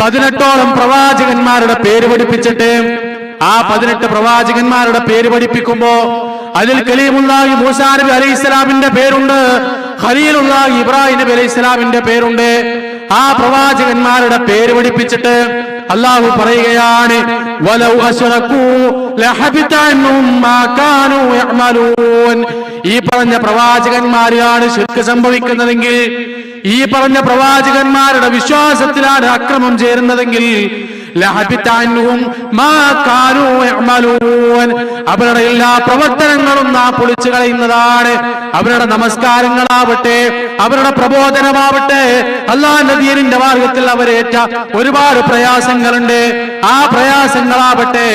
18ഓളം പ്രവാചകന്മാരുടെ പേര് പഠിപ്പിച്ചിട്ട് ആ 18 പ്രവാചകന്മാരുടെ പേര് പഠിപ്പിക്കുമ്പോ അതിൽ കലീമുല്ലാഹി മൂസാ നബി അലൈഹിസ്സലാമിന്റെ പേരുണ്ട്, ഖലീലുല്ലാഹി ഇബ്രാഹിം നബി അലൈഹിസ്സലാമിന്റെ പേരുണ്ട്. ആ പ്രവാചകന്മാരുടെ പേര് പഠിപ്പിച്ചിട്ട് അല്ലാഹു പറയുകയാണ്, വലൗ അശ്റകൂ ലഹബിത അൻഹും മാ കാനൂ യഅമലൂൻ. ഈ പറഞ്ഞ പ്രവാചകന്മാരാണ് ശിർക്ക് സംഭവിക്കുന്നതെങ്കിൽ, ഈ പറഞ്ഞ പ്രവാചകന്മാരുടെ വിശ്വാസത്തിലാണ് അക്രമം ചേരുന്നതെങ്കിൽ ലഹബിത അൻഹും മാ കാനൂ യഅമലൂൻ, അവരുടെ എല്ലാ പ്രവർത്തനങ്ങളും നാം പൊളിച്ചു കളയുന്നതാണ്. അവരുടെ നമസ്കാരങ്ങളാവട്ടെ, അവരുടെ പ്രബോധനമാവട്ടെ, അല്ലാഹുവിന്റെ ദീനിന്റെ മാർഗത്തിൽ അവരേറ്റ ഒരുപാട് പ്രയാസങ്ങളുണ്ട്. ആ പ്രയാസങ്ങളാവട്ടെ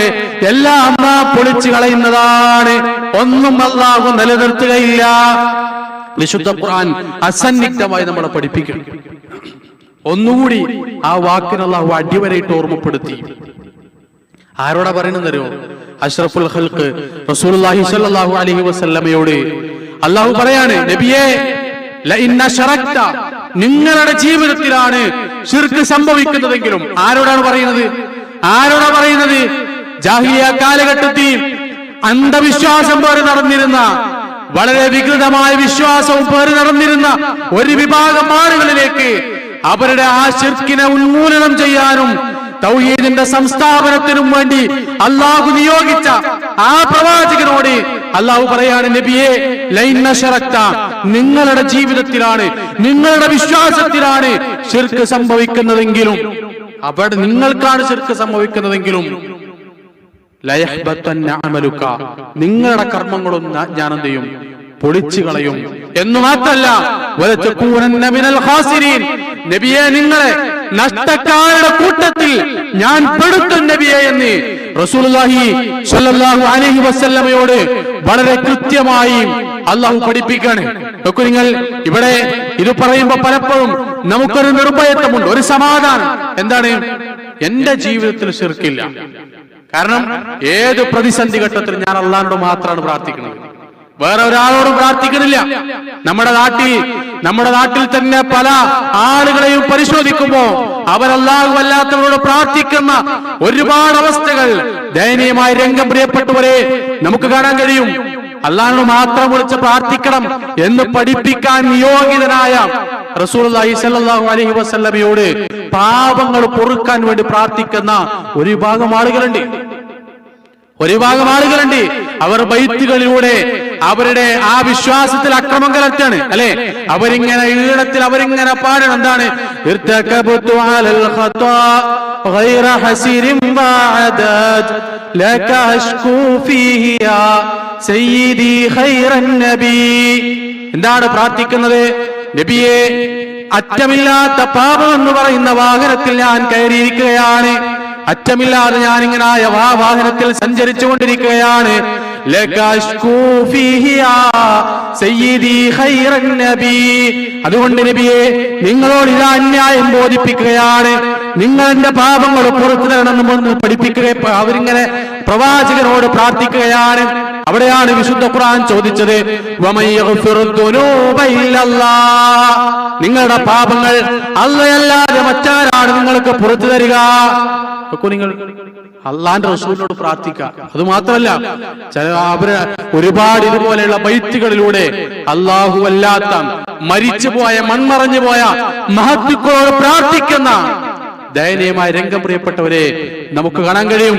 എല്ലാം നാം പൊളിച്ചു കളയുന്നതാണ്. ഒന്നും അല്ലാഹു നിലനിർത്തുകയില്ല. വിശുദ്ധ ഖുർആൻ അസന്നിഗ്ധമായി നമ്മളെ പഠിപ്പിക്കണം. ഒന്നുകൂടി ആ വാക്കിന് അല്ലാഹു അടിവരയിട്ട് ഓർമ്മപ്പെടുത്തി. ആരോടാ പറയുന്നതോ? അഷ്റഫുൽ ഖൽഖ് റസൂലുള്ളാഹി സ്വല്ലല്ലാഹു അലൈഹി വസല്ലമയോട് അല്ലാഹു പറയാണ്, നബിയേ ലഇൻ അശ്റക്ത, നിങ്ങളുടെ ജീവിതത്തിലാണ് ശിർക്ക് സംഭവിക്കുന്നതെങ്കിലും. ആരോടാണ് പറയുന്നത്? ആരോടാ പറയുന്നത്? ജാഹിലിയ്യ കാലഘട്ടത്തിൽ അന്ധവിശ്വാസം പേറി നടന്നിരുന്ന, വളരെ വികൃതമായ വിശ്വാസവും പേറി നടന്നിരുന്ന ഒരു വിഭാഗം ആളുകളിലേക്ക് അവരുടെ ആ ശിർക്കിനെ ഉന്മൂലനം ചെയ്യാനും തൗഹീദിന്റെ സംസ്ഥാപനത്തിനും വേണ്ടി അല്ലാഹു നിയോഗിച്ച ആ പ്രവാചകനോട് അല്ലാഹു പറയാണ്, നബിയേ ലൈൻ അശ്റക്ത, നിങ്ങളുടെ ജീവിതത്തിലാണ്, നിങ്ങളുടെ വിശ്വാസത്തിലാണ് ശിർക്ക് സംഭവിക്കുന്നതെങ്കിലും, അവിടെ നിങ്ങൾക്കാണ് ശിർക്ക് സംഭവിക്കുന്നതെങ്കിലും ലയഹ്ബതന്ന അമലുക, നിങ്ങളുടെ കർമ്മങ്ങളും ഞാൻ എന്ത് ചെയ്യും? പൊളിച്ചു കളയും. എന്ന് മാത്രല്ല വലതകൂനന്ന മിനൽ ഖാസിരീൻ, നബിയെ നിങ്ങളെ നഷ്ടക്കാരുടെ കൂട്ടത്തിൽ ഞാൻ പെടുത്തും നബിയെ എന്ന് റസൂലുള്ളാഹി സ്വല്ലല്ലാഹു അലൈഹി വസല്ലമയോട് വളരെ കൃത്യമായി അല്ലാഹു പഠിപ്പിക്കാണ്. നോക്കൂ നിങ്ങൾ, ഇവിടെ ഇത് പറയുമ്പോ പലപ്പോഴും നമുക്കൊരു നിർഭയത്വമുണ്ട്, ഒരു സമാധാനം. എന്താണ്? എന്റെ ജീവിതത്തിൽ ശിർക്കില്ല. കാരണം ഏത് പ്രതിസന്ധി ഘട്ടത്തിൽ ഞാൻ അല്ലാഹുവോട് മാത്രമാണ് പ്രാർത്ഥിക്കുന്നത്, വേറെ ഒരാളോടും പ്രാർത്ഥിക്കുന്നില്ല. നമ്മുടെ നാട്ടിൽ തന്നെ പല ആളുകളെയും പരിശോധിക്കുമ്പോ അവരല്ലാഹു അല്ലാത്തവരോട് പ്രാർത്ഥിക്കുന്ന ഒരുപാട് അവസ്ഥകൾ, ദയനീയമായ രംഗം പ്രിയപ്പെട്ടവരെ നമുക്ക് കാണാൻ കഴിയും. അല്ലാഹുവിനെ മാത്രം വിളിച്ച് പ്രാർത്ഥിക്കണം എന്ന് പഠിപ്പിക്കാൻ നിയോഗിതനായ റസൂലുള്ളാഹി സ്വല്ലല്ലാഹു അലൈഹി വസല്ലമയോട് പാപങ്ങൾ പൊറുക്കാൻ വേണ്ടി പ്രാർത്ഥിക്കുന്ന ഒരു വിഭാഗം ആളുകളുണ്ട്. അവർ ബൈത്തുകളിലൂടെ അവരുടെ ആ വിശ്വാസത്തിൽ അക്രമം കലർത്താണ്, അല്ലെ? അവരിങ്ങനെ ഈണത്തിൽ അവരിങ്ങനെ പാടണം. എന്താണ്? ഇർതകബതു അലൽ ഖതാ ഗൈറ ഹസിരിൻ വഅദദ് ലക അഷ്കൂ ഫീഹി യാ സയ്യിദി ഖൈറൻ നബി. എന്താണ് പ്രാർത്ഥിക്കുന്നത്? നബിയെ, അറ്റമില്ലാത്ത പാപം എന്ന് പറയുന്ന വാഹനത്തിൽ ഞാൻ കയറിയിരിക്കുകയാണ്, അറ്റമില്ലാതെ ഞാൻ ഇങ്ങനെ ആ വാഹനത്തിൽ സഞ്ചരിച്ചു കൊണ്ടിരിക്കുകയാണ്. അതുകൊണ്ട് നബിയെ, നിങ്ങളോട് ഇത് അന്യായം ബോധിപ്പിക്കുകയാണ്, നിങ്ങൾ എന്റെ പാപങ്ങൾ പുറത്തു തരണമെന്ന് പഠിപ്പിക്കുക. അവരിങ്ങനെ പ്രവാചകനോട് പ്രാർത്ഥിക്കുകയാണ്. അവിടെയാണ് വിശുദ്ധ ഖുർആൻ ചോദിച്ചത്, നിങ്ങളുടെ പാപങ്ങൾ അല്ലാഹുവല്ലാതെ മറ്റാരാണ് നിങ്ങൾക്ക് പുറത്തു തരിക? നിങ്ങൾ അള്ളാന്റെ റസൂലിനോട് പ്രാർത്ഥിക്കുക. അത് മാത്രമല്ല, അവര് ഒരുപാട് ഇതുപോലെയുള്ള ബൈത്തുകളിലൂടെ അല്ലാഹു അല്ലാത്ത മരിച്ചുപോയ മൺമറഞ്ഞു പോയ മഹത്തുക്കളോട് പ്രാർത്ഥിക്കുന്ന ദയനീയമായ രംഗം പ്രിയപ്പെട്ടവരെ നമുക്ക് കാണാൻ കഴിയും.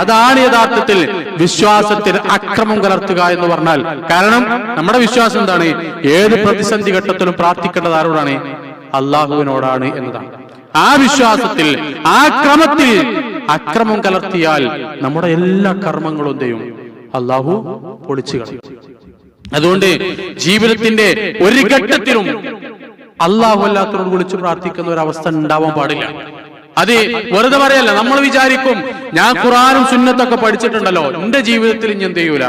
അതാണ് യഥാർത്ഥത്തിൽ വിശ്വാസത്തിൽ അക്രമം കലർത്തുക എന്ന് പറഞ്ഞാൽ. കാരണം നമ്മുടെ വിശ്വാസം എന്താണ്? ഏത് പ്രതിസന്ധി ഘട്ടത്തിലും പ്രാർത്ഥിക്കേണ്ടത് ആരോടാണ്? അള്ളാഹുവിനോടാണ് എന്നതാണ്. ആ വിശ്വാസത്തിൽ, ആ ക്രമത്തിൽ അക്രമം കലർത്തിയാൽ നമ്മുടെ എല്ലാ കർമ്മങ്ങളും എന്തെയും അള്ളാഹു പൊളിച്ചു കളയും. അതുകൊണ്ട് ജീവിതത്തിന്റെ ഒരു ഘട്ടത്തിലും അള്ളാഹു അല്ലാത്തവരോട് വിളിച്ചു പ്രാർത്ഥിക്കുന്ന ഒരു അവസ്ഥ ഉണ്ടാവാൻ പാടില്ല. അത് വെറുതെ പറയല്ല. നമ്മൾ വിചാരിക്കും, ഞാൻ ഖുർആനും സുന്നത്തൊക്കെ പഠിച്ചിട്ടുണ്ടല്ലോ, എന്റെ ജീവിതത്തിൽ ഇനി എന്ത് ചെയ്യൂല,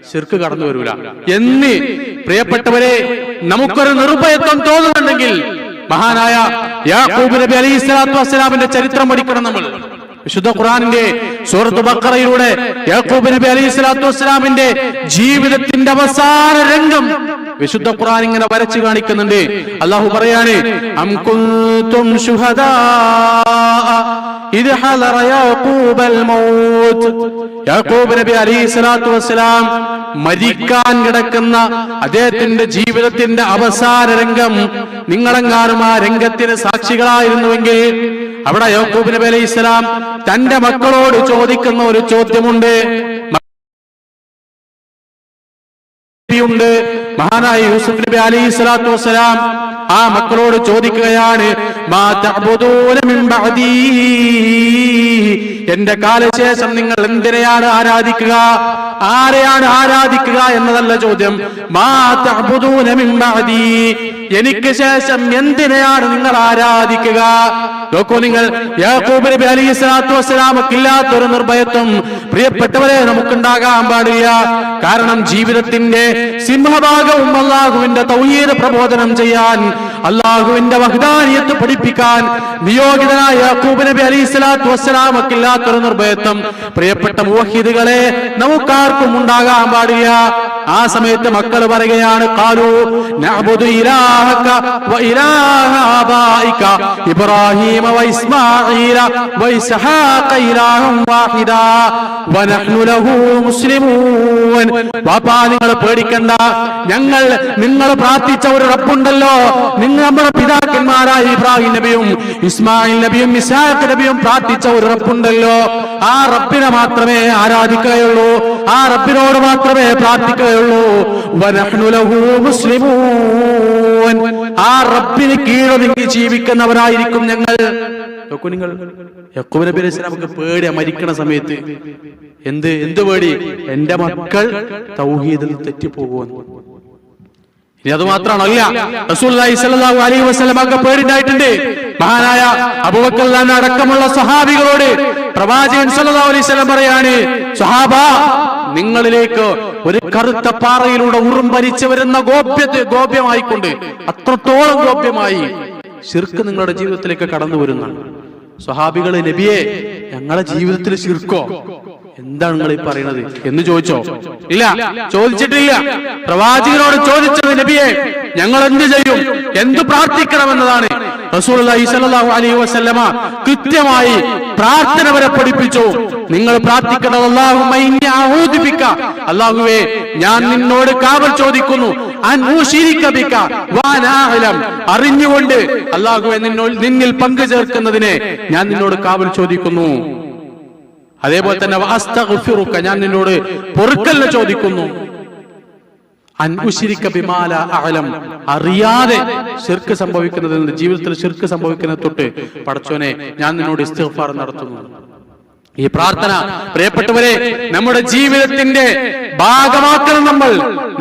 ശിർക്ക് കടന്നു വരൂല എന്ന് പ്രിയപ്പെട്ടവരെ നമുക്കൊരു നിർഭയത്വം തോന്നുന്നുണ്ടെങ്കിൽ മഹാനായ യാക്കൂബ് നബി അലൈഹിസ്സലാത്തു വസ്സലാമിന്റെ ചരിത്രം പഠിക്കണം നമ്മൾ. വിശുദ്ധ ഖുർആനിന്റെ സൂറത്ത് ബഖറയിലൂടെ യാക്കൂബ് നബി അലൈഹിസ്സലാത്തു വസ്സലാമിന്റെ ജീവിതത്തിന്റെ അവസാന രംഗം വിശുദ്ധ ഖുർആൻ ഇങ്ങനെ വരച്ചു കാണിക്കുന്നുണ്ട്. അല്ലാഹു പറയാണ്, അം കുൻതും ശുഹദാ ഇദ് ഹളറ യാഖൂബൽ മൗത്ത്. യാഖൂബ് നബി അലൈഹിസ്സലാത്തു വസ്സലാം മരിക്കാൻ കിടക്കുന്ന അദ്ദേഹത്തിന്റെ ജീവിതത്തിന്റെ അവസാന രംഗം നിങ്ങളെങ്ങാനും ആ രംഗത്തിന് സാക്ഷികളായിരുന്നുവെങ്കിൽ അവിടെ യാഖൂബ് നബി അലൈഹിസ്സലാം തന്റെ മക്കളോട് ചോദിക്കുന്ന ഒരു ചോദ്യമുണ്ട്. മഹാനായ യൂസുഫ് നബി അലൈഹിസ്സലാത്തു വസ്സലാം ആ മക്കളോട് ചോദിക്കുകയാണ്, മാ തഅബുദൂന മിൻ ബഅദീ, എന്റെ കാലശേഷം നിങ്ങൾ എന്തിനെയാണ് ആരാധിക്കുക, ആരെയാണ് ആരാധിക്കുക എന്നതല്ല ചോദ്യം. മാ തഅബുദൂന മിൻ ബഅദീ, എനിക്ക് ശേഷം എന്തിനെയാണ് നിങ്ങൾ ആരാധിക്കുക. നോക്കൂ നിങ്ങൾ, യാഖൂബ് നബി അലൈഹിസ്സലാത്തു വസ്സലാമക്കില്ലാത്തൊരു നിർഭയത്വം പ്രിയപ്പെട്ടവരെ നമുക്കുണ്ടാകാൻ പാടില്ല. കാരണം ജീവിതത്തിന്റെ സിംഹഭാഗവും അല്ലാഹുവിന്റെ തൗഹീദ് പ്രബോധനം ചെയ്യാൻ, അല്ലാഹുവിന്റെ വഹ്ദാനിയത്ത് പഠിപ്പിക്കാൻ നിയോഗിതനായ യാഖൂബ് നബി അലൈഹിസ്സലാത്തു വസ്സലാമക്കില്ലാത്തൊരു നിർഭയത്വം പ്രിയപ്പെട്ട മുവഹ്ഹിദുകളെ നമുക്കാർക്കും ഉണ്ടാകാൻ പാടില്ല. ആ സമയത്ത് മക്കൾ പറയുകയാണ്, ഖാലൂ നഅബുദു ഇലാഹക വ ഇലാഹ ആബായിക ഇബ്രാഹീമ വ ഇസ്മാഈല വ ഇസ്ഹാഖ ഇലാഹൻ വാഹിദാ വ നഹ്നു ലഹു മുസ്ലിമൂൻ. വാപ്പാ, നിങ്ങൾ പേടിക്കണ്ട, ഞങ്ങൾ നിങ്ങൾ പ്രാർത്ഥിച്ച ഒരു റബ്ബുണ്ടല്ലോ, നമ്മുടെ പിതാക്കന്മാരായ ഇബ്രാഹിം നബിയും ഇസ്മായിൽ നബിയും ഇസ്ഹാഖ് നബിയും പ്രാർത്ഥിച്ച ഒരു റബ്ബുണ്ടല്ലോ, ആ റബ്ബിനെ മാത്രമേ ആരാധിക്കുകയുള്ളൂ, ആ റബ്ബിനോട് മാത്രമേ പ്രാർത്ഥിക്കുകയുള്ളൂ. വനഹ്നു ലഹു മുസ്ലിമൂൻ, ആ റബ്ബിന് കീഴൊതുങ്ങി ജീവിക്കുന്നവരായിരിക്കും ഞങ്ങൾ. നോക്കൂ നിങ്ങൾ, യാഖൂബ് നബി അലൈഹി സ്വലാമക്ക് പേടിയാ മരിക്കണ സമയത്ത്. എന്ത് പേടി? എന്റെ മക്കൾ തൗഹീദിൽ തെറ്റിപ്പോകുമെന്ന്. ഇനി അത് മാത്രമാണല്ല, റസൂലുള്ളാഹി സ്വല്ലല്ലാഹു അലൈഹി വസല്ലമക്ക് പേടിണ്ടായിട്ടുണ്ട്. മഹാനായ അബൂബക്കർ അടക്കമുള്ള സ്വഹാബികളോട് പ്രവാചകൻ സ്വല്ലല്ലാഹു അലൈഹി വസല്ലം പറയാണ്, സ്വഹാബ, നിങ്ങളിലേക്ക് ഒരു കറുത്ത പാറയിലൂടെ ഉറുമ്പരിച്ചു വരുന്ന ഗോപ്യമായിക്കൊണ്ട്, അത്രത്തോളം ഗോപ്യമായി ശിർക്ക് നിങ്ങളുടെ ജീവിതത്തിലേക്ക് കടന്നു വരുന്നതാണ്. സ്വഹാബികളെ, നബിയെ, ഞങ്ങളുടെ ജീവിതത്തിൽ ശിർക്കോ? എന്താണ് നിങ്ങൾ ഈ പറയുന്നത് എന്ന് ചോദിച്ചോ? ഇല്ല, ചോദിച്ചിട്ടില്ല. പ്രവാചകനോട് ചോദിച്ചത്, നബിയെ, ഞങ്ങൾ എന്ത് ചെയ്യും, എന്ത് പ്രാർത്ഥിക്കണമെന്നതാണ്. റസൂലുള്ളാഹി സ്വല്ലല്ലാഹു അലൈഹി വസല്ലമ കൃത്യമായി പ്രാർത്ഥന വരെ പഠിപ്പിച്ചു. നിങ്ങൾ പ്രാർത്ഥിക്കുന്നത്, അല്ലാഹുമ്മ ഇന്നി അഊദു ബിക, അല്ലാഹുവേ, ഞാൻ നിന്നോട് കാവൽ ചോദിക്കുന്നു, അൻ ഉശിരിക ബിക വഅനാ അഅലം, അറിഞ്ഞുകൊണ്ട് അല്ലാഹുവേ നിന്നിൽ പങ്കു ചേർക്കുന്നതിനെ ഞാൻ നിന്നോട് കാവൽ ചോദിക്കുന്നു. അതേപോലെ തന്നെ വഅസ്തഗ്ഫിറുക, ഞാൻ നിന്നോട് പൊറുക്കലിനെ ചോദിക്കുന്നു. അൻ ഉശ്രിക ബിമാ ലാ അഅലം, അറിയാതെ ശിർക്ക് സംഭവിക്കുന്നതിൽ നിന്ന്, ജീവിതത്തിൽ ശിർക്ക് സംഭവിക്കുന്നത് തൊട്ട് പടച്ചോനെ ഞാൻ നിന്നോട് ഇസ്തിഗ്ഫാർ നടത്തുന്നു. ഈ പ്രാർത്ഥന പ്രിയപ്പെട്ടവരെ നമ്മുടെ ജീവിതത്തിന്റെ ഭാഗമാക്കണം. നമ്മൾ,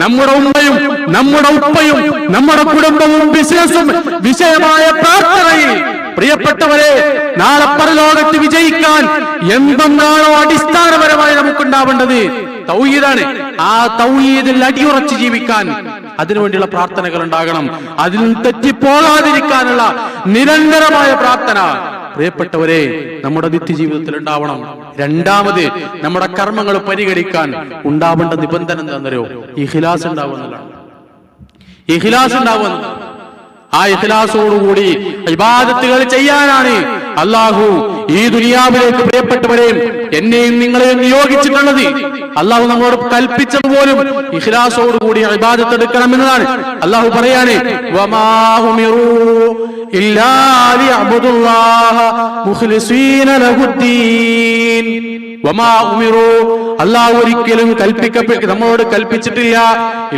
നമ്മുടെ ഉമ്മയും നമ്മുടെ ഉപ്പയും നമ്മുടെ കുടുംബവും ബിസിനസ്സും വിഷയമായ പ്രാർത്ഥനയിൽ പ്രിയപ്പെട്ടവരെ നാളെ പരലോകത്ത് വിജയിക്കാൻ എന്തെന്നാണോ അടിസ്ഥാനപരമായി നമുക്കുണ്ടാവേണ്ടത്, തൗഹീദാണ്. ആ തൗഹീദിൽ അടിയുറച്ച് ജീവിക്കാൻ അതിനുവേണ്ടിയുള്ള പ്രാർത്ഥനകൾ ഉണ്ടാകണം. അതിൽ തെറ്റിപ്പോകാതിരിക്കാനുള്ള നിരന്തരമായ പ്രാർത്ഥന പ്രിയപ്പെട്ടവരെ നമ്മുടെ നിത്യജീവിതത്തിൽ ഉണ്ടാവണം. രണ്ടാമത്, നമ്മുടെ കർമ്മങ്ങൾ പരിഗണിക്കാൻ ഉണ്ടാവേണ്ട നിബന്ധന എന്താണെന്നറിയോ? ഇഖ്ലാസ് ഉണ്ടാവുന്നതാണ്. ഇഖ്ലാസ് ഉണ്ടാവുന്നത്, ആ ഇഖ്ലാസോടുകൂടി ഇബാദത്തുകൾ ചെയ്യാനാണ് അല്ലാഹു ഈ ദുനിയാവിലേക്ക് പ്രിയപ്പെട്ടവരെയും എന്നെയും നിങ്ങളെയും നിയോഗിച്ചിട്ടുള്ളത്. അല്ലാഹു നമ്മളോട് കൽപ്പിച്ചതുപോലും ഇഖ്ലാസോടുകൂടി ഇബാദത്ത് എടുക്കണമെന്നതാണ്. അല്ലാഹു പറയാണ്, വമാ ഉമിറൂ ഇല്ലാ ലിയഅ്ബുദുല്ലാഹ മുഖ്ലിസീന ലഹുദ്ദീൻ. വമാ ഉമിറൂ, അല്ലാഹു ഒരിക്കലും നമ്മളോട് കൽപ്പിച്ചിട്ടില്ല,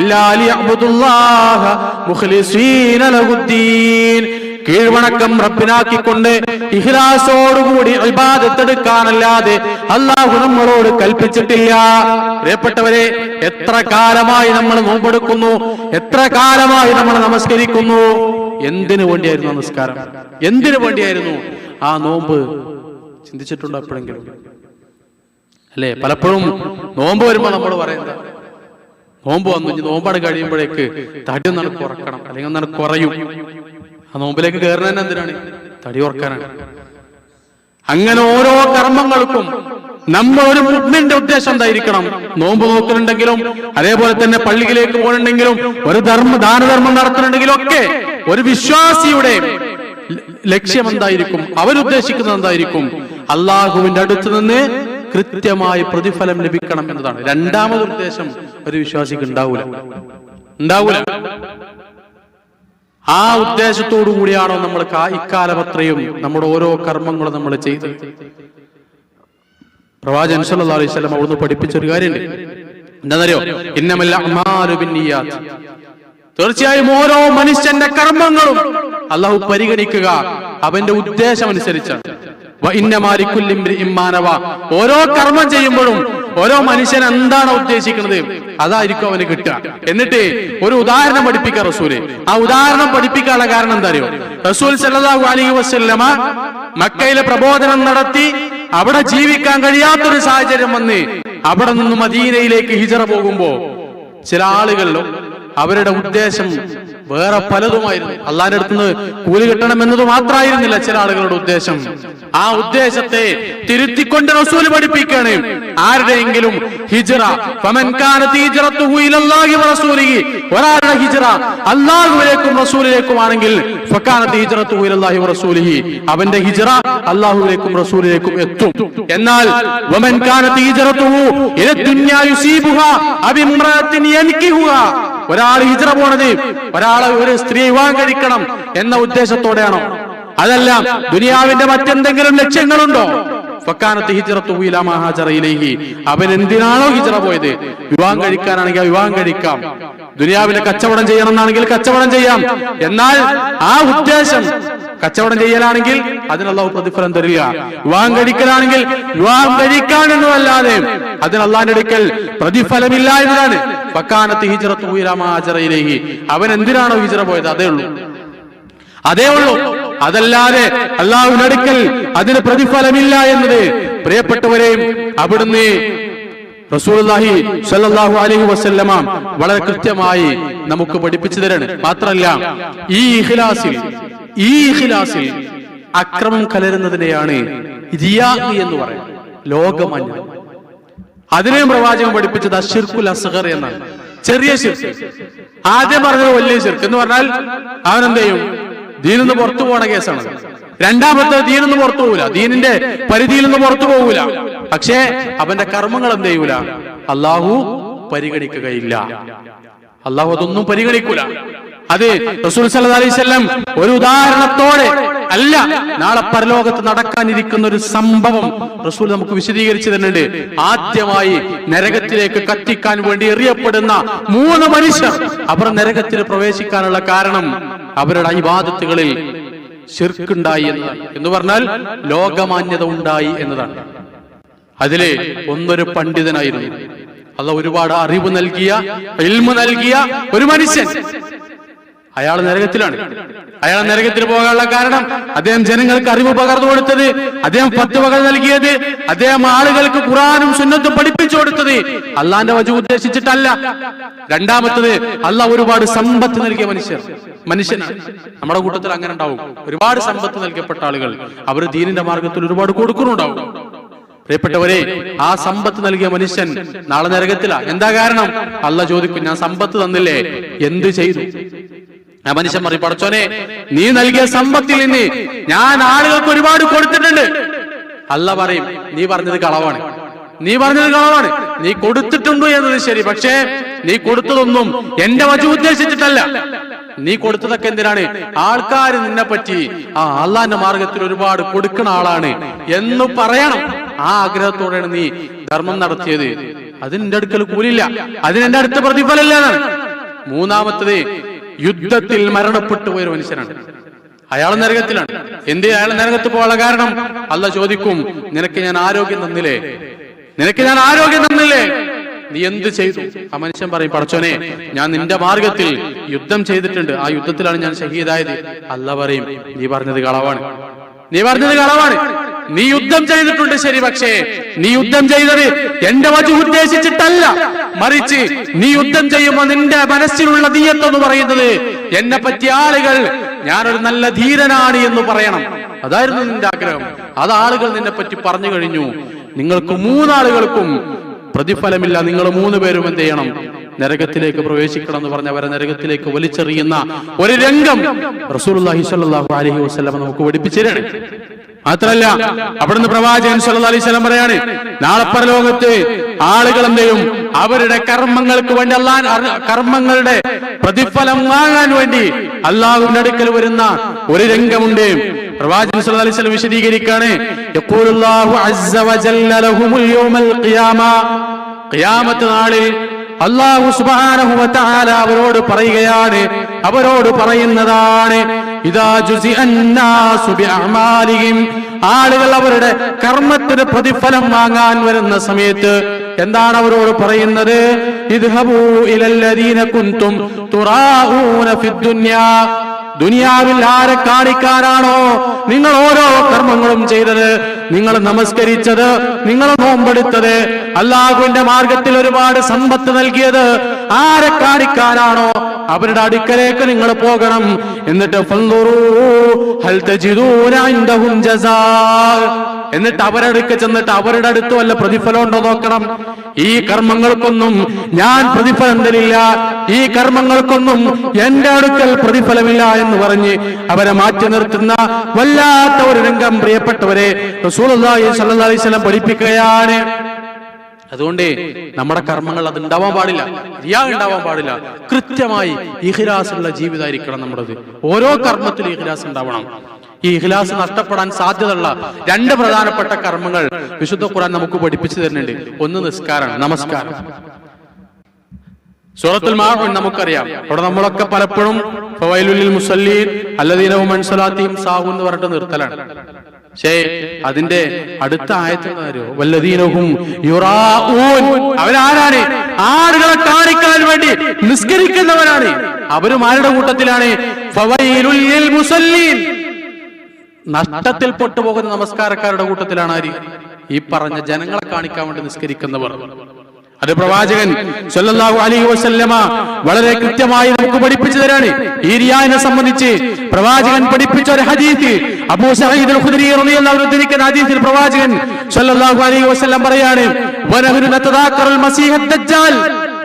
ഇല്ലാ ലിയഅ്ബുദുല്ലാഹ മുഖ്ലിസീന ലഹുദ്ദീൻ, കീഴ്വണക്കം റബ്ബിനാക്കിക്കൊണ്ട് ഇഖ്ലാസോടുകൂടി ഇബാദത്ത് എടുക്കാനല്ലാതെ അല്ലാഹു നമ്മളോട് കൽപ്പിച്ചിട്ടില്ല. പ്രിയപ്പെട്ടവരെ, എത്ര കാലമായി നമ്മൾ നോമ്പെടുക്കുന്നു, എത്ര കാലമായി നമ്മൾ നമസ്കരിക്കുന്നു. എന്തിനു വേണ്ടിയായിരുന്നു നമസ്കാരം? എന്തിനു വേണ്ടിയായിരുന്നു ആ നോമ്പ്? ചിന്തിച്ചിട്ടുണ്ടോ എപ്പോഴെങ്കിലും? അല്ലെ, പലപ്പോഴും നോമ്പ് വരുമ്പോ നമ്മൾ പറയുന്നത്, നോമ്പ് വന്നു, നോമ്പാണ് കഴിയുമ്പോഴേക്ക് തടി ഒന്നാണ് കുറക്കണം, അല്ലെങ്കിൽ ഒന്നാണ് കുറയും. ആ നോമ്പിലേക്ക് കയറുന്നതന്നെ എന്തിനാണ്? തടി ഉറക്കാനാണ്. അങ്ങനെ ഓരോ കർമ്മങ്ങൾക്കും നമ്മൾ ഒരു മുഅ്മിന്റെ ഉദ്ദേശം എന്തായിരിക്കണം? നോമ്പ് നോക്കുന്നുണ്ടെങ്കിലും അതേപോലെ തന്നെ പള്ളിയിലേക്ക് പോകുന്നുണ്ടെങ്കിലും ഒരു ദാനധർമ്മം നടത്തുന്നുണ്ടെങ്കിലും ഒക്കെ ഒരു വിശ്വാസിയുടെ ലക്ഷ്യം എന്തായിരിക്കും? അവരുദ്ദേശിക്കുന്നത് എന്തായിരിക്കും? അള്ളാഹുവിന്റെ അടുത്ത് നിന്ന് കൃത്യമായ പ്രതിഫലം ലഭിക്കണം എന്നതാണ്. രണ്ടാമത് ഉദ്ദേശം ഒരു വിശ്വാസിക്ക് ഉണ്ടാവൂല. ആ ഉദ്ദേശത്തോടു കൂടിയാണോ നമ്മൾ ഇക്കാലമത്രയും നമ്മുടെ ഓരോ കർമ്മങ്ങളും നമ്മൾ ചെയ്ത്? പ്രവാചകൻ സല്ലല്ലാഹു അലൈഹി വസല്ലം അവിടുന്ന് പഠിപ്പിച്ചൊരു കാര്യമുണ്ട്. എന്താണെന്നറിയോ? ഇന്നമൽ അഅ്മാലു ബിന്നിയാത്ത്. തീർച്ചയായും ഓരോ മനുഷ്യന്റെ കർമ്മങ്ങളും അള്ളാഹു പരിഗണിക്കുക അവന്റെ ഉദ്ദേശം അനുസരിച്ചാണ്. ഓരോ കർമ്മം ചെയ്യുമ്പോഴും ഓരോ മനുഷ്യൻ എന്താണ് ഉദ്ദേശിക്കുന്നത് അതായിരിക്കും അവന് കിട്ടുക. എന്നിട്ട് ഒരു ഉദാഹരണം പഠിപ്പിക്കുക റസൂല്. ആ ഉദാഹരണം പഠിപ്പിക്കാനുള്ള കാരണം എന്താ അറിയോ? റസൂൽ സല്ലല്ലാഹു അലൈഹി വസല്ലമ മക്കയിലെ പ്രബോധനം നടത്തി അവിടെ ജീവിക്കാൻ കഴിയാത്തൊരു സാഹചര്യം വന്ന് അവിടെ നിന്ന് മദീനയിലേക്ക് ഹിജറ പോകുമ്പോ ചില ആളുകൾ അവരുടെ ഉദ്ദേശം വേറെ പലതുമായിരുന്നു. അള്ളാന്റെ അടുത്തുനിന്ന് കൂലി കിട്ടണം എന്നത് മാത്രമായിരുന്നില്ല ചില ആളുകളുടെ ഉദ്ദേശം. ആ ഉദ്ദേശത്തെ തിരുത്തിക്കൊണ്ട് റസൂൽ പഠിപ്പിക്കുകയാണ്. ആരുടെയെങ്കിലും ഹിജ്റ ഫമൻ കാനത് ഹിജ്റതുഹു ഇലല്ലാഹി വറസൂലിഹി, ഒരാളുടെ ഹിജ്റ അല്ലാഹുവിലേക്കും റസൂലിലേക്കുമാണെങ്കിൽ ഫകാനത് ഹിജ്റതുഹു ഇലല്ലാഹി വറസൂലിഹി, അവന്റെ ഹിജ്റ അല്ലാഹുവിലേക്കും റസൂലിലേക്കും എത്തും. എന്നാൽ വമൻ കാനത് ഹിജ്റതുഹു ഇലദ്ദുനിയാ യുസീബുഹാ അബിംറഅത്തിൻ യൻകിഹുഹാ, ഒരാൾ ഹിജ്റ പോണത് ഒരാളെ ഒരു സ്ത്രീ വിവാഹം കഴിക്കണം എന്ന ഉദ്ദേശത്തോടെയാണോ? അതല്ല ദുനിയാവിന്റെ മറ്റെന്തെങ്കിലും ലക്ഷ്യങ്ങളുണ്ടോ? ഫക്കാനത്ത് ഹിജ്റത്തുഹു ഇലാ മാ ഹാജറ ഇലൈഹി, അവൻ എന്തിനാണോ ഹിജ്റ പോയത്? വിവാഹം കഴിക്കാനാണെങ്കിൽ വിവാഹം കഴിക്കാം, ദുനിയാവിലെ കച്ചവടം ചെയ്യണം എന്നാണെങ്കിൽ കച്ചവടം ചെയ്യാം. എന്നാൽ ആ ഉദ്ദേശം കച്ചവടം ചെയ്യലാണെങ്കിൽ അതിന് അല്ലാഹു പ്രതിഫലം തരില്ല. വിവാഹം കഴിക്കലാണെങ്കിൽ വിവാഹം കഴിക്കാനെന്നല്ലാതെ അതിന് അല്ലാഹുവിന്റെ അടുക്കൽ പ്രതിഫലമില്ല എന്നതാണ്. ഫക്കാനത്ത് ഹിജ്റത്തുഹു ഇലാ മാ ഹാജറ ഇലൈഹി, അവൻ എന്തിനാണോ ഹിജ്റ പോയത് അതേ ഉള്ളൂ. അതല്ലാതെ അല്ലാഹുവിന്റെ അടുക്കൽ അതിന് പ്രതിഫലമില്ല എന്നത് പ്രിയപ്പെട്ടവരെയും അവിടുന്ന് റസൂലുള്ളാഹി സ്വല്ലല്ലാഹു അലൈഹി വസല്ലമ വളരെ കൃത്യമായി നമുക്ക് പഠിപ്പിച്ചു തരാണ്. മാത്രമല്ല ഈ ഇഖ്ലാസിൽ അക്രമം കലരുന്നതിനെയാണ് റിയാ എന്ന് പറയുന്നത്, ലോകമാന്യത. അതിനെയും പ്രവാചകൻ പഠിപ്പിച്ചത് അശ്ശിർക്കുൽ അസ്ഗർ എന്നാണ്, ചെറിയ ശിർക്ക്. ആദ്യം പറഞ്ഞത് വലിയ ശിർക്ക് എന്ന് പറഞ്ഞാൽ അവൻ എന്ത് ചെയ്യും? ദീനിൽ നിന്ന് പുറത്തു പോണ കേസാണ്. രണ്ടാമത്തെ ദീനിൽ നിന്ന് പുറത്തു പോകൂല, ദീനിന്റെ പരിധിയിൽ നിന്ന് പുറത്തു പോകൂല. പക്ഷേ അവന്റെ കർമ്മങ്ങൾ എന്ത് ചെയ്യൂല? അള്ളാഹു പരിഗണിക്കുകയില്ല. അള്ളാഹു അതൊന്നും പരിഗണിക്കൂല. അത് റസൂൽ സല്ലല്ലാഹു അലൈഹി വസല്ലം ഒരു ഉദാഹരണത്തോടെ അല്ല, നാളെ പരലോകത്ത് നടക്കാനിരിക്കുന്ന ഒരു സംഭവം റസൂൽ നമുക്ക് വിശദീകരിച്ചു തരുന്നുണ്ട്. ആദ്യമായി നരകത്തിലേക്ക് കത്തിക്കാൻ വേണ്ടി എറിയപ്പെടുന്ന 3 മനുഷ്യർ അവർ നരകത്തിൽ പ്രവേശിക്കാനുള്ള കാരണം അവരുടെ ഇബാദത്തുകളിൽ ശിർക്കുണ്ടായി എന്നതാണ്. എന്ന് പറഞ്ഞാൽ ലോകമാന്യത ഉണ്ടായി എന്നതാണ്. അതില് ഒന്നൊരു പണ്ഡിതനായിരുന്നു. അല്ലാഹു ഒരുപാട് അറിവ് നൽകിയ, ഇൽമു നൽകിയ ഒരു മനുഷ്യൻ. അയാൾ നരകത്തിലാണ്. അയാൾ നരകത്തിൽ പോകാനുള്ള കാരണം അദ്ദേഹം ജനങ്ങൾക്ക് അറിവ് പകർന്നു കൊടുത്തത്, അദ്ദേഹം ഫത്വകൾ നൽകിയത്, അദ്ദേഹം ആളുകൾക്ക് ഖുർആനും സുന്നത്തും പഠിപ്പിച്ചു കൊടുത്തത് അള്ളാന്റെ വജു ഉദ്ദേശിച്ചിട്ടല്ല. രണ്ടാമത്തത് അള്ളാഹ് ഒരുപാട് സമ്പത്ത് നൽകിയ മനുഷ്യനാണ്. നമ്മുടെ കൂട്ടത്തിൽ അങ്ങനെ ഉണ്ടാവും. ഒരുപാട് സമ്പത്ത് നൽകപ്പെട്ട ആളുകൾ അവർ ദീനിന്റെ മാർഗത്തിൽ ഒരുപാട് കൊടുക്കുന്നുണ്ടാവും. പ്രിയപ്പെട്ടവരെ, ആ സമ്പത്ത് നൽകിയ മനുഷ്യൻ നാളെ നരകത്തിലാ. എന്താ കാരണം? അള്ളാഹ് ചോദിക്കും, ഞാൻ സമ്പത്ത് തന്നില്ലേ, എന്ത് ചെയ്തു? ആ മനുഷ്യൻ പറയും, പടച്ചോനെ, നീ നൽകിയ സമ്പത്തിൽ നിന്ന് ഞാൻ ആളുകൾക്ക് ഒരുപാട് കൊടുത്തിട്ടുണ്ട്. അല്ലാഹ് പറയും, നീ പറഞ്ഞത് കളവാണ്. നീ കൊടുത്തിട്ടുണ്ടോ എന്നത് ശരി, പക്ഷേ നീ കൊടുത്തതൊന്നും എന്റെ വജു ഉദ്ദേശിച്ചിട്ടല്ല. നീ കൊടുത്തതൊക്കെ എന്തിനാണ്? ആൾക്കാർ നിന്നെ പറ്റി അള്ളാന്റെ മാർഗത്തിൽ ഒരുപാട് കൊടുക്കുന്ന ആളാണ് എന്ന് പറയണം. ആ ആഗ്രഹത്തോടെയാണ് നീ ധർമ്മം നടത്തിയത്. അതിന് എന്റെ അടുക്കൽ കൂലില്ല, അതിന് എന്റെ അടുത്ത പ്രതിഫലമില്ല. മൂന്നാമത്തത് യുദ്ധത്തിൽ മരണപ്പെട്ടു പോയ ഒരു മനുഷ്യനാണ്. അയാൾ നരകത്തിലാണ്. എന്തേ അയാൾ നരകത്തിൽ പോകാനുള്ള കാരണം? അല്ലാഹ് ചോദിക്കും, നിനക്ക് ഞാൻ ആരോഗ്യം തന്നില്ലേ? നീ എന്ത് ചെയ്തു? ആ മനുഷ്യൻ പറയും, പടച്ചോനെ, ഞാൻ നിന്റെ മാർഗത്തിൽ യുദ്ധം ചെയ്തിട്ടുണ്ട്, ആ യുദ്ധത്തിലാണ് ഞാൻ ഷഹീദായത്. അല്ലാഹ് പറയും, നീ പറഞ്ഞത് കളവാണ്. നീ യുദ്ധം ചെയ്തിട്ടുണ്ട് ശരി, പക്ഷേ നീ യുദ്ധം ചെയ്തത് എന്റെ വജു ഉദ്ദേശിച്ചിട്ടല്ല, മറിച്ച് നീ യുദ്ധം ചെയ്യുമ്പോൾ നിന്റെ മനസ്സിലുള്ള നിയ്യത്ത് എന്ന് പറയുന്നത് എന്നെ പറ്റി ആളുകൾ ഞാനൊരു നല്ല ധീരനാണ് എന്ന് പറയണം. അതായിരുന്നു നിന്റെ ആഗ്രഹം. അത് ആളുകൾ നിന്നെ പറ്റി പറഞ്ഞു കഴിഞ്ഞു. നിങ്ങൾക്ക് മൂന്നാളുകൾക്കും പ്രതിഫലമില്ല. നിങ്ങൾ 3 പേരും എന്ത് ചെയ്യണം? നരകത്തിലേക്ക് പ്രവേശിക്കണം എന്ന് പറഞ്ഞ് അവരെ നരകത്തിലേക്ക് വലിച്ചെറിയുന്ന ഒരു രംഗം റസൂലുള്ളാഹി സ്വല്ലല്ലാഹു അലൈഹി വസല്ലം നമുക്ക് പഠിപ്പിച്ചിരുന്നു. മാത്രല്ല അവിടുന്ന് പ്രവാചകൻ സല്ലല്ലാഹു അലൈഹി വസല്ലം പറയാണ്, നാളെ പരലോകത്ത് ആളുകൾ എന്ത് ചെയ്യും? അവരുടെ കർമ്മങ്ങൾക്ക് വേണ്ടി കർമ്മങ്ങളുടെ പ്രതിഫലം വാങ്ങാൻ വേണ്ടി അല്ലാഹുവിന്റെ അടുക്കൽ വരുന്ന ഒരു രംഗമുണ്ട്. പ്രവാചകൻ സല്ലല്ലാഹു അലൈഹി വസല്ലം വിശദീകരിക്കാണ്, യഖൂലുല്ലാഹു അസ്സ വജല്ല ലഹുമുൽ യൗമൽ ഖിയാമ, ഖിയാമത്ത് നാളിൽ അല്ലാഹു സുബ്ഹാനഹു വ തആല അവരോട് പറയുകയാണ്, അവരോട് പറയുന്നതാണ്, ഇദാ ജുസിഅന്നാസു ബിഅഅമാലിഹിം, ആളുകൾ അവരുടെ കർമ്മത്തിന് പ്രതിഫലം വാങ്ങാൻ വരുന്ന സമയത്ത് എന്താണ് അവരോട് പറയുന്നത്? ഇദ്ഹബൂ ഇലല്ലദീന കുൻതും തുറാഊന ഫിദ്ദുനിയാ, ദുനിയാവിൽ ആരെ കാണിക്കാനാണോ നിങ്ങൾ ഓരോ കർമ്മങ്ങളും ചെയ്തത്, നിങ്ങൾ നമസ്കരിച്ചത്, നിങ്ങൾ നോമ്പെടുത്തത്, അല്ലാഹുവിന്റെ മാർഗത്തിൽ ഒരുപാട് സമ്പത്ത് നൽകിയത്, ആരെ കാണിക്കാനാണോ അവരുടെ അടുക്കലേക്ക് നിങ്ങൾ പോകണം. എന്നിട്ട് ഫൻദുറൂ ഹൽ തജിദൂന ഇൻദഹും ജസാ, എന്നിട്ട് അവരടുക്ക് ചെന്നിട്ട് അവരുടെ അടുത്ത് വല്ല പ്രതിഫലം ഉണ്ടോ നോക്കണം. ഈ കർമ്മങ്ങൾക്കൊന്നും ഞാൻ പ്രതിഫലം തരില്ല, ഈ കർമ്മങ്ങൾക്കൊന്നും എന്റെ അടുക്കൽ പ്രതിഫലമില്ല എന്ന് പറഞ്ഞ് അവരെ മാറ്റി നിർത്തുന്ന വല്ലാത്ത ഒരു രംഗം പ്രിയപ്പെട്ടവരെ റസൂലുള്ളാഹി സ്വല്ലല്ലാഹു അലൈഹി വസല്ലം പഠിപ്പിക്കുകയാണ്. അതുകൊണ്ട് നമ്മുടെ കർമ്മങ്ങൾ അത് ഉണ്ടാവാൻ പാടില്ല, റിയാ ഉണ്ടാവാൻ പാടില്ല. കൃത്യമായി ഇഖ്ലാസുള്ള ജീവിതമായിരിക്കണം നമ്മുടേത്. ഓരോ കർമ്മത്തിലും ഇഖ്ലാസ് ഉണ്ടാവണം. ഈ ഇഖ്ലാസ് നഷ്ടപ്പെടാൻ സാധ്യതയുള്ള 2 പ്രധാനപ്പെട്ട കർമ്മങ്ങൾ വിശുദ്ധ ഖുർആൻ നമുക്ക് പഠിപ്പിച്ചു തരുന്നുണ്ട്. ഒന്ന് നിസ്കാരമാണ്, നമസ്കാരം. സൂറത്തുൽ മാഊൻ നമുക്കറിയാം. അവിടെ നമ്മളൊക്കെ പലപ്പോഴും ഫവൈലുൽ ലിൽ മുസല്ലീൻ അല്ലദീന ഹും അൻ സ്വലാത്തിഹിം സാഹൂൻ എന്ന് പറഞ്ഞിട്ട് നിർത്തലാണ്. പക്ഷേ അതിന്റെ അടുത്ത ആയത്ത് വല്ലദീനഹും യുറാഊൻ, അവരാരാണ്? ആളുകളെ കാണിക്കാൻ വേണ്ടി നിസ്കരിക്കുന്നവരാണ്. അവരും ആരുടെ കൂട്ടത്തിലാണ്? ഫവൈലുൽ ലിൽ മുസല്ലീൻ, നഷ്ടത്തിൽ പെട്ടുപോകുന്ന നമസ്കാരക്കാരുടെ കൂട്ടത്തിലാണ് ആര്? ഈ പറഞ്ഞ ജനങ്ങളെ കാണിക്കാൻ വേണ്ടി നിസ്കരിക്കുന്നവർ. അത് പ്രവാചകൻ സല്ലല്ലാഹു അലൈഹി വസല്ലമ വളരെ കൃത്യമായി നമുക്ക് പഠിപ്പിച്ചു തരാണ്. ഈ റിയാനെ സംബന്ധിച്ച് പ്രവാചകൻ പഠിപ്പിച്ച ഒരു ഹദീസ് അബൂ സഈദ് അൽ ഖുദരി റളിയല്ലാഹു അൻഹു ഉദ്ധരിക്കുന്ന ഹദീസിൽ പ്രവാചകൻ സല്ലല്ലാഹു അലൈഹി വസല്ലം പറയാണ്, വനഹ്നു നതദാക്കറുൽ മസീഹ് ദജ്ജാൽ,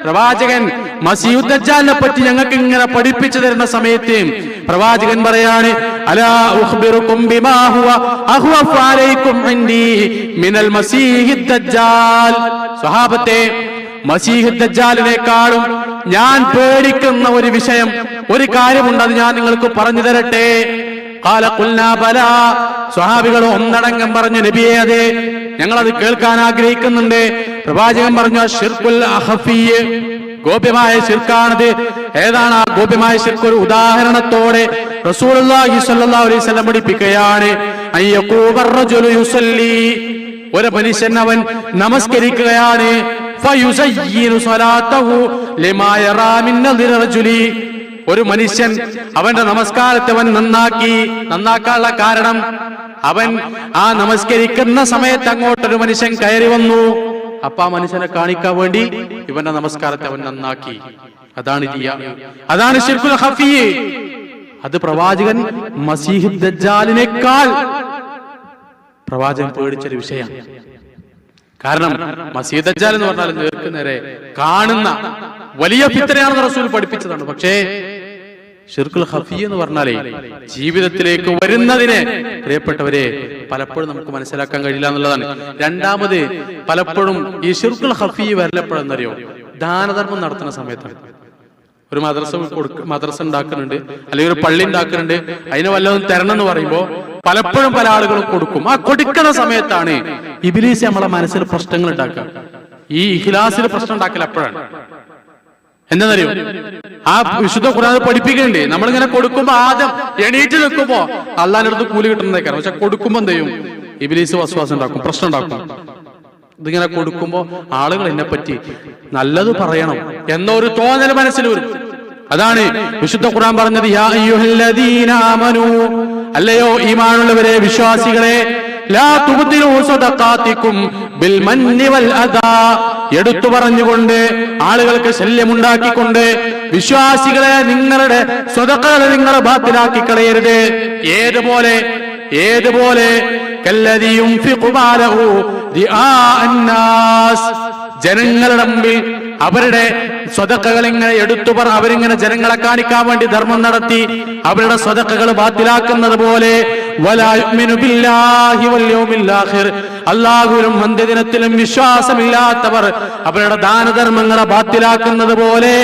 പ്രവാചകൻ മസീഹ് ദജ്ജാലിനെ പറ്റി ഞങ്ങൾക്ക് ഇങ്ങനെ പഠിപ്പിച്ചു തരുന്ന സമയത്ത് പ്രവാചകൻ പറയാണ്, അലാ ഉഖ്ബിറുകും ബിമാ ഹുവ അഖ്വഫു അലൈക്കും ഇൻദി മിനൽ മസീഹ് ദജ്ജാൽ. സ്വഹാബത്തെ, മസീഹ് ദജ്ജാലിനേക്കാളും ഞാൻ പേടിക്കുന്ന ഒരു വിഷയം, ഒരു കാര്യമുണ്ട്, അത് ഞാൻ നിങ്ങൾക്ക് പറഞ്ഞു തരട്ടെ. ഖാല ഖുൽനാ ബലാ, സ്വഹാബികൾ ഒന്നടങ്കം പറഞ്ഞു, നബിയേ അതെ, ഞങ്ങളത് കേൾക്കാൻ ആഗ്രഹിക്കുന്നുണ്ട്. പ്രവാചകൻ പറഞ്ഞു, ശിർക്കുൽ അഖഫിയ്, ഗോപ്യമായ ശിർക്കാണത്. ഏതാണ് ആ ഗോപ്യമായ ശിർക്ക്? ഒരു ഉദാഹരണത്തോടെ റസൂലുള്ളാഹി സ്വല്ലല്ലാഹു അലൈഹി വസല്ലം പഠിപ്പിക്കുകയാണ്, അയ്യഖൂബർ റജുലു യുസല്ലി, ഒരു മനുഷ്യൻ അവൻ നമസ്കരിക്കുകയാണ്, ഫയുസയ്യിനു സ്വലാത്തഹു ലിമാ യറാ മിൻ നദിർ റജുലി, ഒരു മനുഷ്യൻ അവന്റെ നമസ്കാരത്തെ അവൻ നന്നാക്കാനുള്ള കാരണം, അവൻ ആ നമസ്കരിക്കുന്ന സമയത്ത് അങ്ങോട്ടൊരു മനുഷ്യൻ കയറി വന്നു, അപ്പൊ ആ മനുഷ്യനെ കാണിക്കാൻ വേണ്ടി ഇവന്റെ നമസ്കാരത്തെ അവൻ നന്നാക്കി. അതാണ് റിയാ, അതാണ് ശിർക്കുൽ ഖഫീ. അത് പ്രവാചകൻ മസീഹ് ദജ്ജാലിനേക്കാൾ പ്രവാചകൻ പേടിച്ചൊരു വിഷയമാണ്. കാരണം മസീഹ് ദജ്ജാൽ എന്ന് പറഞ്ഞാൽ നേർക്ക് നേരെ കാണുന്ന വലിയ ഫിത്നയാണെന്ന് റസൂൽ പഠിപ്പിച്ചതാണ്. പക്ഷേ ശിർക്കുൽ ഖഫീ എന്ന് പറഞ്ഞാലേ ജീവിതത്തിലേക്ക് വരുന്നതിനെ പ്രിയപ്പെട്ടവരെ പലപ്പോഴും നമുക്ക് മനസ്സിലാക്കാൻ കഴിയില്ല എന്നുള്ളതാണ്. രണ്ടാമത്, പലപ്പോഴും ഈ ശിർക്കുൽ ഖഫീ വരലപ്പോഴെന്നറിയോ, ദാനധർമ്മം നടത്തുന്ന സമയത്താണ്. ഒരു മദ്രസ ഉണ്ടാക്കുന്നുണ്ട്, അല്ലെങ്കിൽ ഒരു പള്ളി ഉണ്ടാക്കുന്നുണ്ട്, അതിന് വല്ലതും തരണം എന്ന് പറയുമ്പോ പലപ്പോഴും പല ആളുകളും കൊടുക്കും. ആ കൊടുക്കുന്ന സമയത്താണ് ഇബ്ലീസ് നമ്മളെ മനസ്സിൽ പ്രശ്നങ്ങൾ ഉണ്ടാക്കുക. ഈ ഇഖ്ലാസിൽ പ്രശ്നം ഉണ്ടാക്കൽ അപ്പോഴാണ്. എന്താണെന്നറിയോ, ആ വിശുദ്ധ ഖുർആൻ പഠിപ്പിക്കണ്ടേ, നമ്മളിങ്ങനെ കൊടുക്കുമ്പോ ആദ്യം എണീറ്റ് നിൽക്കുമ്പോ അള്ളാഹിന്റെ അടുത്ത് കൂലി കിട്ടുന്നതേക്കാണ്. പക്ഷെ കൊടുക്കുമ്പോ എന്ത് ചെയ്യും? ഇബ്ലീസ് വസ്വാസം ഉണ്ടാക്കും, പ്രശ്നം ഉണ്ടാക്കും. ഇതിങ്ങനെ കൊടുക്കുമ്പോ ആളുകൾ എന്നെ പറ്റി നല്ലത് പറയണം എന്നൊരു തോന്നൽ മനസ്സിൽ വരും. അതാണ് വിശുദ്ധ ഖുർആൻ പറഞ്ഞത്, യാ അയ്യുഹല്ലദീന ആമനൂ, അല്ലയോ ഈമാനുള്ളവരെ, വിശ്വാസികളെ, ലാ തുബ്തിലൂ സദഖാതികും ബിൽ മന്നി വൽ അദാ, എടുത്തു പറഞ്ഞുകൊണ്ട് ആളുകൾക്ക് ശല്യമുണ്ടാക്കിക്കൊണ്ട് വിശ്വാസികളെ നിങ്ങളുടെ സ്വതക്കകളെ നിങ്ങൾ ബാത്തിലാക്കി കളയരുത്. ഏതുപോലെ കല്ലദീ യുൻഫിഖു മാലഹു റിആ അന്നാസ്, ജനങ്ങളുടെ മുമ്പിൽ അവരുടെ സ്വതക്കകൾ ഇങ്ങനെ അവരിങ്ങനെ ജനങ്ങളെ കാണിക്കാൻ വേണ്ടി ധർമ്മം നടത്തി അവരുടെ സ്വതക്കകൾ ബാത്തിലാക്കുന്നത് പോലെ വലാ യുഅ്മിനു ബില്ലാഹി വൽ യൗമിൽ ആഖിർ, അല്ലാഹുവിലും അന്ത്യദിനത്തിലും വിശ്വാസമില്ലാത്തവർ അവരുടെ ദാനധർമ്മങ്ങളെ ബാത്തിലാക്കുന്നത് പോലെ,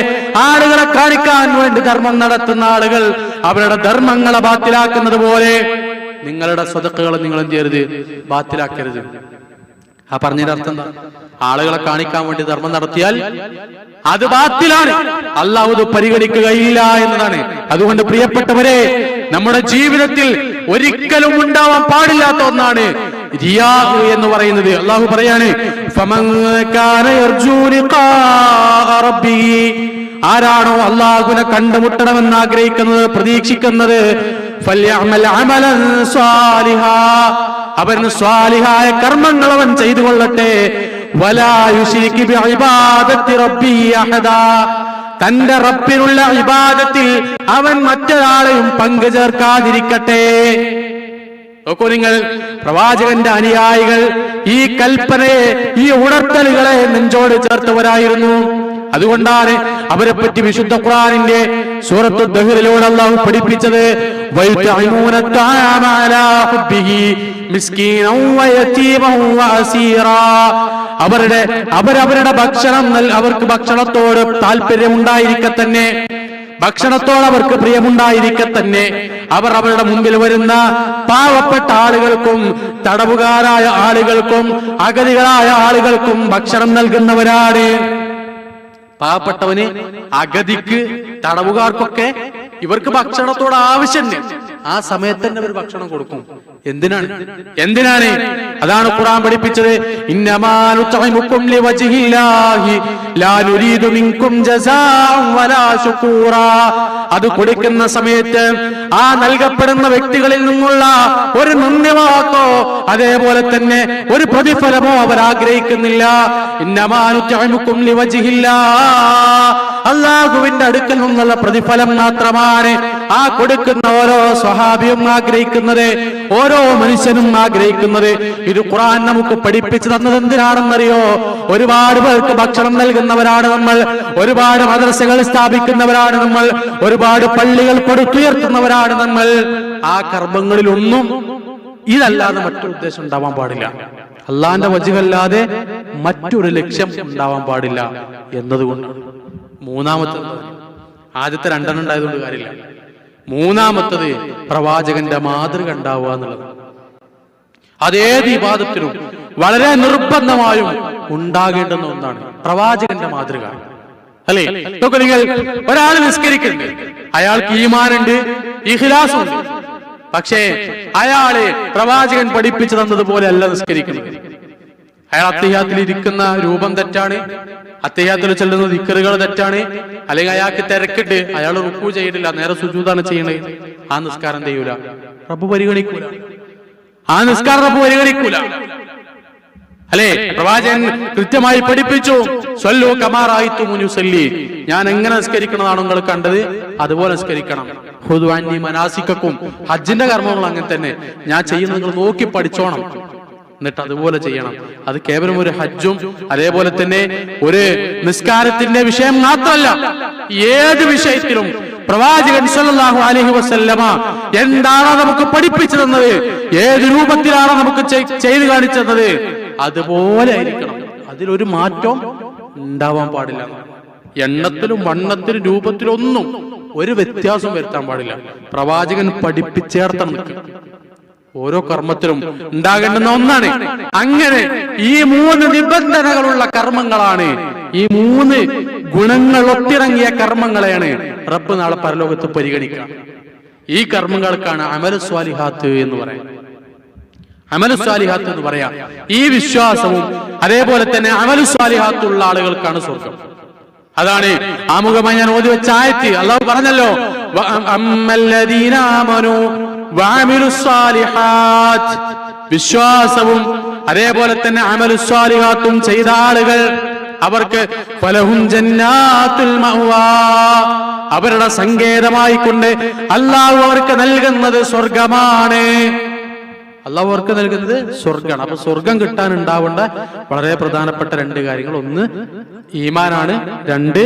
ആളുകളെ കാണിക്കാൻ വേണ്ടി ധർമ്മം നടത്തുന്ന ആളുകൾ അവരുടെ ധർമ്മങ്ങളെ ബാത്തിലാക്കുന്നത് പോലെ നിങ്ങളുടെ സ്വതക്കകൾ നിങ്ങൾ എന്ത് ചെയ്യരുത്? ബാത്തിലാക്കരുത്. ആ പറഞ്ഞതിന്റെ അർത്ഥം എന്താ? ആളുകളെ കാണിക്കാൻ വേണ്ടി ധർമ്മം നടത്തിയാൽ അത് ബാത്തിലാണ്, അല്ലാഹു അത് പരിഗണിക്കുകയില്ല എന്നതാണ്. അതുകൊണ്ട് പ്രിയപ്പെട്ടവരെ, നമ്മുടെ ജീവിതത്തിൽ ഒരിക്കലും ഉണ്ടാവാൻ പാടില്ലാത്ത ഒന്നാണ് റിയാ എന്ന് പറയുന്നത്. അല്ലാഹു പറയാണ്, ഫമൻ കാന യർജൂ ലിഖാഅ റബ്ബിഹി, ആരാണോ അല്ലാഹുവിനെ കണ്ടുമുട്ടണമെന്ന് ആഗ്രഹിക്കുന്നത്, പ്രതീക്ഷിക്കുന്നത്, ഫൽയഅമൽ അമലൻ സ്വാലിഹാ, അവൻ സ്വാലിഹായ കർമ്മങ്ങൾ അവൻ ചെയ്തു കൊള്ളട്ടെ. വലാ യുശ്രിക് ബിഇബാദത്തി റബ്ബി അഹദാ, തന്റെ റബ്ബിനുള്ള ഇബാദത്തിൽ അവൻ മറ്റൊരാളെയും പങ്കു ചേർക്കാതിരിക്കട്ടെ. നോക്കൂ നിങ്ങൾ, പ്രവാചകന്റെ അനുയായികൾ ഈ കൽപ്പനയെ, ഈ ഉണർത്തലുകളെ നെഞ്ചോട് ചേർത്തവരായിരുന്നു. അതുകൊണ്ടാണ് അവരെ പറ്റി വിശുദ്ധ ഖുർആനിന്റെ സൂറത്തു ദഹ്റിലൂടെ അല്ലാഹു പഠിപ്പിച്ചത്, വയതഇമൂന തആമ അലാ ഹുബ്ബിഹി മിസ്കീനൻ വയതീമൻ വഅസീറാ, അവരവരുടെ ഭക്ഷണം അവർക്ക് ഭക്ഷണത്തോട് താല്പര്യമുണ്ടായിരിക്കെ തന്നെ, ഭക്ഷണത്തോട് അവർക്ക് പ്രിയമുണ്ടായിരിക്കെ തന്നെ അവർ അവരുടെ മുമ്പിൽ വരുന്ന പാവപ്പെട്ട ആളുകൾക്കും തടവുകാരായ ആളുകൾക്കും അഗതികളായ ആളുകൾക്കും ഭക്ഷണം നൽകുന്നവരാണ്. പാവപ്പെട്ടവന്, അഗതിക്ക്, തടവുകാർക്കൊക്കെ ഇവർക്ക് ഭക്ഷണത്തോട് ആവശ്യമുണ്ട്. ആ സമയത്ത് തന്നെ അവർ ഭക്ഷണം കൊടുക്കും. എന്തിനാണ്? അതാണ് ഖുർആൻ പഠിപ്പിച്ചത്, ഇന്നമാ നുത്ഇമുക്കും ലിവജ്ഹില്ലാഹി ലാ നുരീദു മിൻകും ജസാഅൻ വലാ ശുകൂറാ. അത് കൊടുക്കുന്ന സമയത്ത് ആ നൽകപ്പെടുന്ന വ്യക്തികളിൽ നിന്നുള്ള ഒരു നന്ദിവാക്കോ അതേപോലെ തന്നെ ഒരു പ്രതിഫലമോ അവർ ആഗ്രഹിക്കുന്നില്ല. ഇന്നമാ നുത്ഇമുക്കും ലിവജ്ഹില്ലാഹ്, അല്ലാഹുവിന്റെ അടുക്കൽ നിന്നുള്ള പ്രതിഫലം മാത്രമാണ് ആ കൊടുക്കുന്ന ഓരോ സ്വഹാബിയും ആഗ്രഹിക്കുന്നത്, ഓരോ മനുഷ്യനും ആഗ്രഹിക്കുന്നത്. ഇത് ഖുർആൻ നമുക്ക് പഠിപ്പിച്ചു തന്നത് എന്തിനാണെന്നറിയോ? ഒരുപാട് പേർക്ക് ഭക്ഷണം നൽകുന്നവരാണ് നമ്മൾ, ഒരുപാട് മദ്രസകൾ സ്ഥാപിക്കുന്നവരാണ് നമ്മൾ, ഒരുപാട് പള്ളികൾ പടുത്തുയർത്തുന്നവരാണ് നമ്മൾ. ആ കർമ്മങ്ങളിലൊന്നും ഇതല്ലാതെ മറ്റൊരു ഉദ്ദേശം ഉണ്ടാവാൻ പാടില്ല. അള്ളാന്റെ വജ്ഹല്ലാതെ മറ്റൊരു ലക്ഷ്യം ഉണ്ടാവാൻ പാടില്ല എന്നതുകൊണ്ടാണ്. മൂന്നാമത്തത്, ആദ്യത്തെ രണ്ടെണ്ണം ഉണ്ടായതുകൊണ്ട് കാര്യമില്ല. മൂന്നാമത്തത് പ്രവാചകന്റെ മാതൃക ഉണ്ടാവുക എന്നുള്ളത്. അതേത് ഇബാദത്തിനും വളരെ നിർബന്ധമായും ഉണ്ടാകേണ്ടുന്ന ഒന്നാണ് പ്രവാചകന്റെ മാതൃക. അല്ലേ? നിങ്ങൾ ഒരാൾ നിസ്കരിക്കുന്നുണ്ട്, അയാൾക്ക് ഈമാനുണ്ട്, ഇഖ്ലാസുണ്ട്, പക്ഷേ അയാള് പ്രവാചകൻ പഠിപ്പിച്ചു തന്നതുപോലെ അല്ല നിസ്കരിക്കുന്നത്. അയാൾ അത്തഹിയ്യാത്തിൽ ഇരിക്കുന്ന രൂപം തെറ്റാണ്, അത്തഹിയ്യാത്തിൽ ചെല്ലുന്ന ദിക്റുകൾ തെറ്റാണ്, അല്ലെങ്കിൽ അയാൾക്ക് തിരക്കിട്ട് അയാൾ റുക്കൂ ചെയ്തിട്ടില്ല, നേരെ സുജൂദാണ് ചെയ്യണേ. ആ നിസ്കാരം ചെയ്യൂല, റബ്ബ് പരിഗണിക്കൂല. ആ നിസ്കാരം റബ്ബ് പരിഗണിക്കൂല. അല്ലെ? പ്രവാചകൻ കൃത്യമായി പഠിപ്പിച്ചു, സ്വല്ലൂ കമാ റഅയ്തുമൂനി ഉസല്ലി, ഞാൻ എങ്ങനെ നിസ്കരിക്കണതാണോ നിങ്ങൾ കണ്ടത് അതുപോലെ നിസ്കരിക്കണം. ഖുദൂ അന്നി മനാസിക്കക്കും, ഹജ്ജിന്റെ കർമ്മങ്ങൾ അങ്ങനെ തന്നെ ഞാൻ ചെയ്യുന്നത് നിങ്ങൾ നോക്കി പഠിച്ചോണം, എന്നിട്ട് അതുപോലെ ചെയ്യണം. അത് കേവലം ഒരു ഹജ്ജും അതേപോലെ തന്നെ ഒരു നിസ്കാരത്തിന്റെ വിഷയം മാത്രമല്ല, ഏത് വിഷയത്തിലും പ്രവാചകൻ സല്ലല്ലാഹു അലൈഹി വസല്ലമ എന്താണോ നമുക്ക് പഠിപ്പിച്ചു തന്നത്, ഏത് രൂപത്തിലാണോ നമുക്ക് ചെയ്തു കാണിച്ചു തന്നത്, അതുപോലെ ആയിരിക്കണം. അതിലൊരു മാറ്റം ഉണ്ടാവാൻ പാടില്ല. എണ്ണത്തിലും വണ്ണത്തിലും രൂപത്തിലൊന്നും ഒരു വ്യത്യാസം വരുത്താൻ പാടില്ല. പ്രവാചകൻ പഠിപ്പിച്ചേർത്ത നിൽക്കുക ഓരോ കർമ്മത്തിലും ഉണ്ടാകേണ്ടുന്ന ഒന്നാണ്. അങ്ങനെ ഈ 3 നിബന്ധനകളുള്ള കർമ്മങ്ങളാണ്, ഈ 3 ഗുണങ്ങൾ ഒത്തിറങ്ങിയ കർമ്മങ്ങളെയാണ് റബ്ബ് നാളെ പരലോകത്ത് പരിഗണിക്കുക. ഈ കർമ്മങ്ങൾക്കാണ് അമലു സ്വാലിഹാത്ത് എന്ന് പറയാം. അമലു സ്വാലിഹാത്ത് എന്ന് പറയാം ഈ വിശ്വാസവും അതേപോലെ തന്നെ അമലു സ്വാലിഹാത്തുള്ള ആളുകൾക്കാണ് സ്വർഗം. അതാണ് ആമുഖമായി ഞാൻ ഓതി വെച്ച ആയത്ത്. അല്ലാഹു പറഞ്ഞല്ലോ, അമ്മല്ലദീന ആമനൂ വഅമിലുസ് സ്വാലിഹാത്ത്, വിശ്വാസവും അതേപോലെ തന്നെ അമലുസ് സ്വാലിഹാത്തും ചെയ്ത ആളുകൾ അവർക്ക് ഫലഹും ജന്നാത്തുൽ മഅവാ, അവരുടെ സങ്കേതമായി കൊണ്ട് അല്ലാഹു അവർക്ക് നൽകുന്നത് സ്വർഗമാണ്. അള്ളാഹു അവർക്ക് നൽകുന്നത് സ്വർഗമാണ്. അപ്പൊ സ്വർഗം കിട്ടാൻ ഉണ്ടാവേണ്ട വളരെ പ്രധാനപ്പെട്ട 2 കാര്യങ്ങൾ: 1 ഈമാനാണ്, 2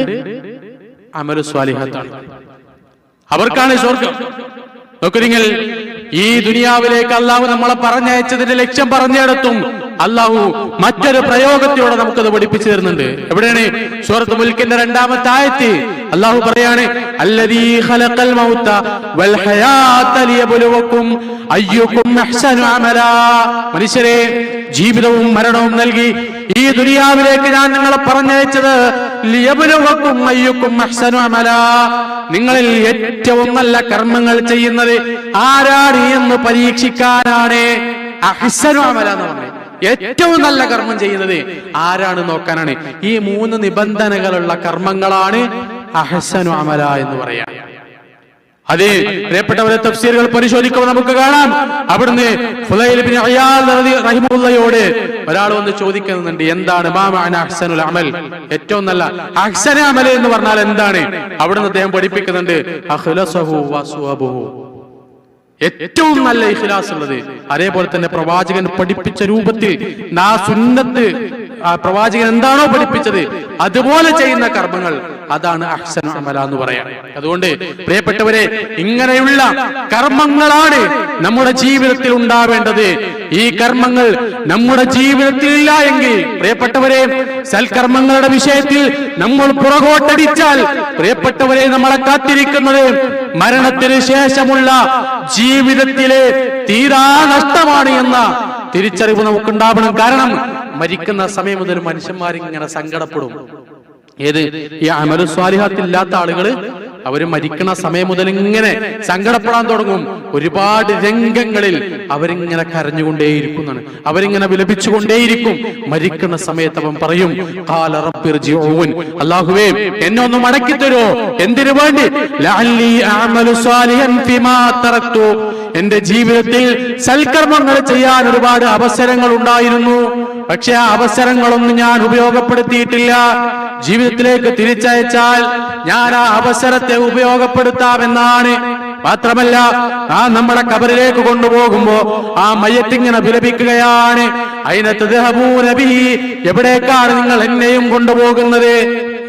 അമലു സ്വാലിഹത്താണ്. അവർക്കാണ് സ്വർഗം. നോക്കൂ നിങ്ങൾ, ഈ ദുനിയാവിലേക്ക് അള്ളാഹു നമ്മളെ പറഞ്ഞയച്ചതിന്റെ ലക്ഷ്യം പറഞ്ഞിടത്തും അള്ളാഹു മറ്റൊരു പ്രയോഗത്തിലൂടെ നമുക്കത് പഠിപ്പിച്ചു തരുന്നുണ്ട്. എവിടെയാണ്? സൂറത്ത് മുൽക്കിന്റെ 2-ാമത്തെ ആയത്ത് അള്ളാഹു പറയാണ്, അല്ലദീ ഖലഖൽ മൗത വൽ ഹയാത ലിയബ്ലുവകും അയ്യുകും അഹ്സനു അമലാ. മനുഷ്യരെ ജീവിതവും മരണവും നൽകി ഈ ദുനിയാവിലേക്ക് ഞാൻ നിങ്ങളെ പറഞ്ഞയച്ചത് ലിയബ്ലുവകും അയ്യുകും അഹ്സനു അമലാ, നിങ്ങളിൽ ഏറ്റവും നല്ല കർമ്മങ്ങൾ ചെയ്യുന്നത് ആരാണ് എന്ന് പരീക്ഷിക്കാനാണ്. അഹ്സനു അമല എന്ന് പറഞ്ഞത് ഏറ്റവും നല്ല കർമ്മം ചെയ്യുന്നത് ആരാണ് നോക്കാനാണ്. ഈ 3 നിബന്ധനകളുള്ള കർമ്മങ്ങളാണ് അഹ്സനു അമല എന്ന് പറയാം. അതെ, പ്രിയപ്പെട്ടവരെ, തഫ്സീറുകൾ പരിശോധിക്കുമ്പോൾ നമുക്ക് കാണാം, അവിടുന്ന് ഫുലൈൽ ഇബ്നു അയാദ് റഹിമഹുള്ളയോട് ഒരാൾ വന്ന് ചോദിക്കുന്നുണ്ട്, എന്താണ് മാ മഅന അഹ്സനുൽ അമൽ, ഏറ്റവും നല്ല അഹ്സന അമൽ എന്ന് പറഞ്ഞാൽ എന്താണ്? അവിടുന്ന് അദ്ദേഹം പഠിപ്പിക്കുന്നുണ്ട്, അഖ്ലസഹു വസ്വബഹു, ഏറ്റവും നല്ല ഇഖ്ലാസ് ഉള്ളത്. അതേപോലെ തന്നെ പ്രവാചകൻ പഠിപ്പിച്ച രൂപത്തിൽ ആ സുന്നത്ത്, ആ പ്രവാചകൻ എന്താണോ പഠിപ്പിച്ചത് അതുപോലെ ചെയ്യുന്ന കർമ്മങ്ങൾ, അതാണ് അഹ്സനു അമല എന്ന് പറയാം. അതുകൊണ്ട് പ്രിയപ്പെട്ടവരെ, ഇങ്ങനെയുള്ള കർമ്മങ്ങളാണ് നമ്മുടെ ജീവിതത്തിൽ ഉണ്ടാവേണ്ടത്. ഈ കർമ്മങ്ങൾ നമ്മുടെ ജീവിതത്തിൽ ഇല്ല എങ്കിൽ പ്രിയപ്പെട്ടവരെ, സൽക്കർമ്മങ്ങളുടെ വിഷയത്തിൽ നമ്മൾ പുറകോട്ടടിച്ചാൽ പ്രിയപ്പെട്ടവരെ, നമ്മളെ കാത്തിരിക്കുന്നത് മരണത്തിന് ശേഷമുള്ള ജീവിതത്തിലെ തീരാ നഷ്ടമാണ് എന്ന തിരിച്ചറിവ് നമുക്കുണ്ടാവണം. കാരണം മരിക്കുന്ന സമയം മുതൽ മനുഷ്യന്മാരിങ്ങനെ സങ്കടപ്പെടും. ഏത്? ഈ അമലു സ്വാലിഹാത്ത് ഇല്ലാത്ത ആളുകള് അവര് മരിക്കുന്ന സമയം മുതൽ ഇങ്ങനെ സങ്കടപ്പെടാൻ തുടങ്ങും. ഒരുപാട് രംഗങ്ങളിൽ അവരിങ്ങനെ കരഞ്ഞുകൊണ്ടേയിരിക്കുന്നതാണ്, അവരിങ്ങനെ വിലപിച്ചുകൊണ്ടേയിരിക്കും. മരിക്കുന്ന സമയത്ത് അവൻ പറയും, ഖാല റബ്ബിർജിഊൻ, അല്ലാഹുവേ എന്നെ ഒന്ന് മടക്കി തരോ. എന്തിനു വേണ്ടി? ലഅല്ലി അഅമലു സ്വാലിഹൻ ഫിമാ തറക്തു, എന്റെ ജീവിതത്തിൽ സൽക്കർമ്മങ്ങൾ ചെയ്യാൻ ഒരുപാട് അവസരങ്ങൾ ഉണ്ടായിരുന്നു, പക്ഷെ ആ അവസരങ്ങളൊന്നും ഞാൻ ഉപയോഗപ്പെടുത്തിയിട്ടില്ല. ജീവിതത്തിലേക്ക് തിരിച്ചയച്ചാൽ ഞാൻ ആ അവസരത്തെ ഉപയോഗപ്പെടുത്താമെന്നാണ്. മാത്രമല്ല, ആ നമ്മുടെ ഖബറിലേക്ക് കൊണ്ടുപോകുമ്പോ ആ മയ്യത്തിങ്ങനെ വിലപിക്കുകയാണ്, അയ്ന തദ്ഹബൂന ബിഹി, എവിടേക്കാണ് നിങ്ങൾ എന്നെയും കൊണ്ടുപോകുന്നത്?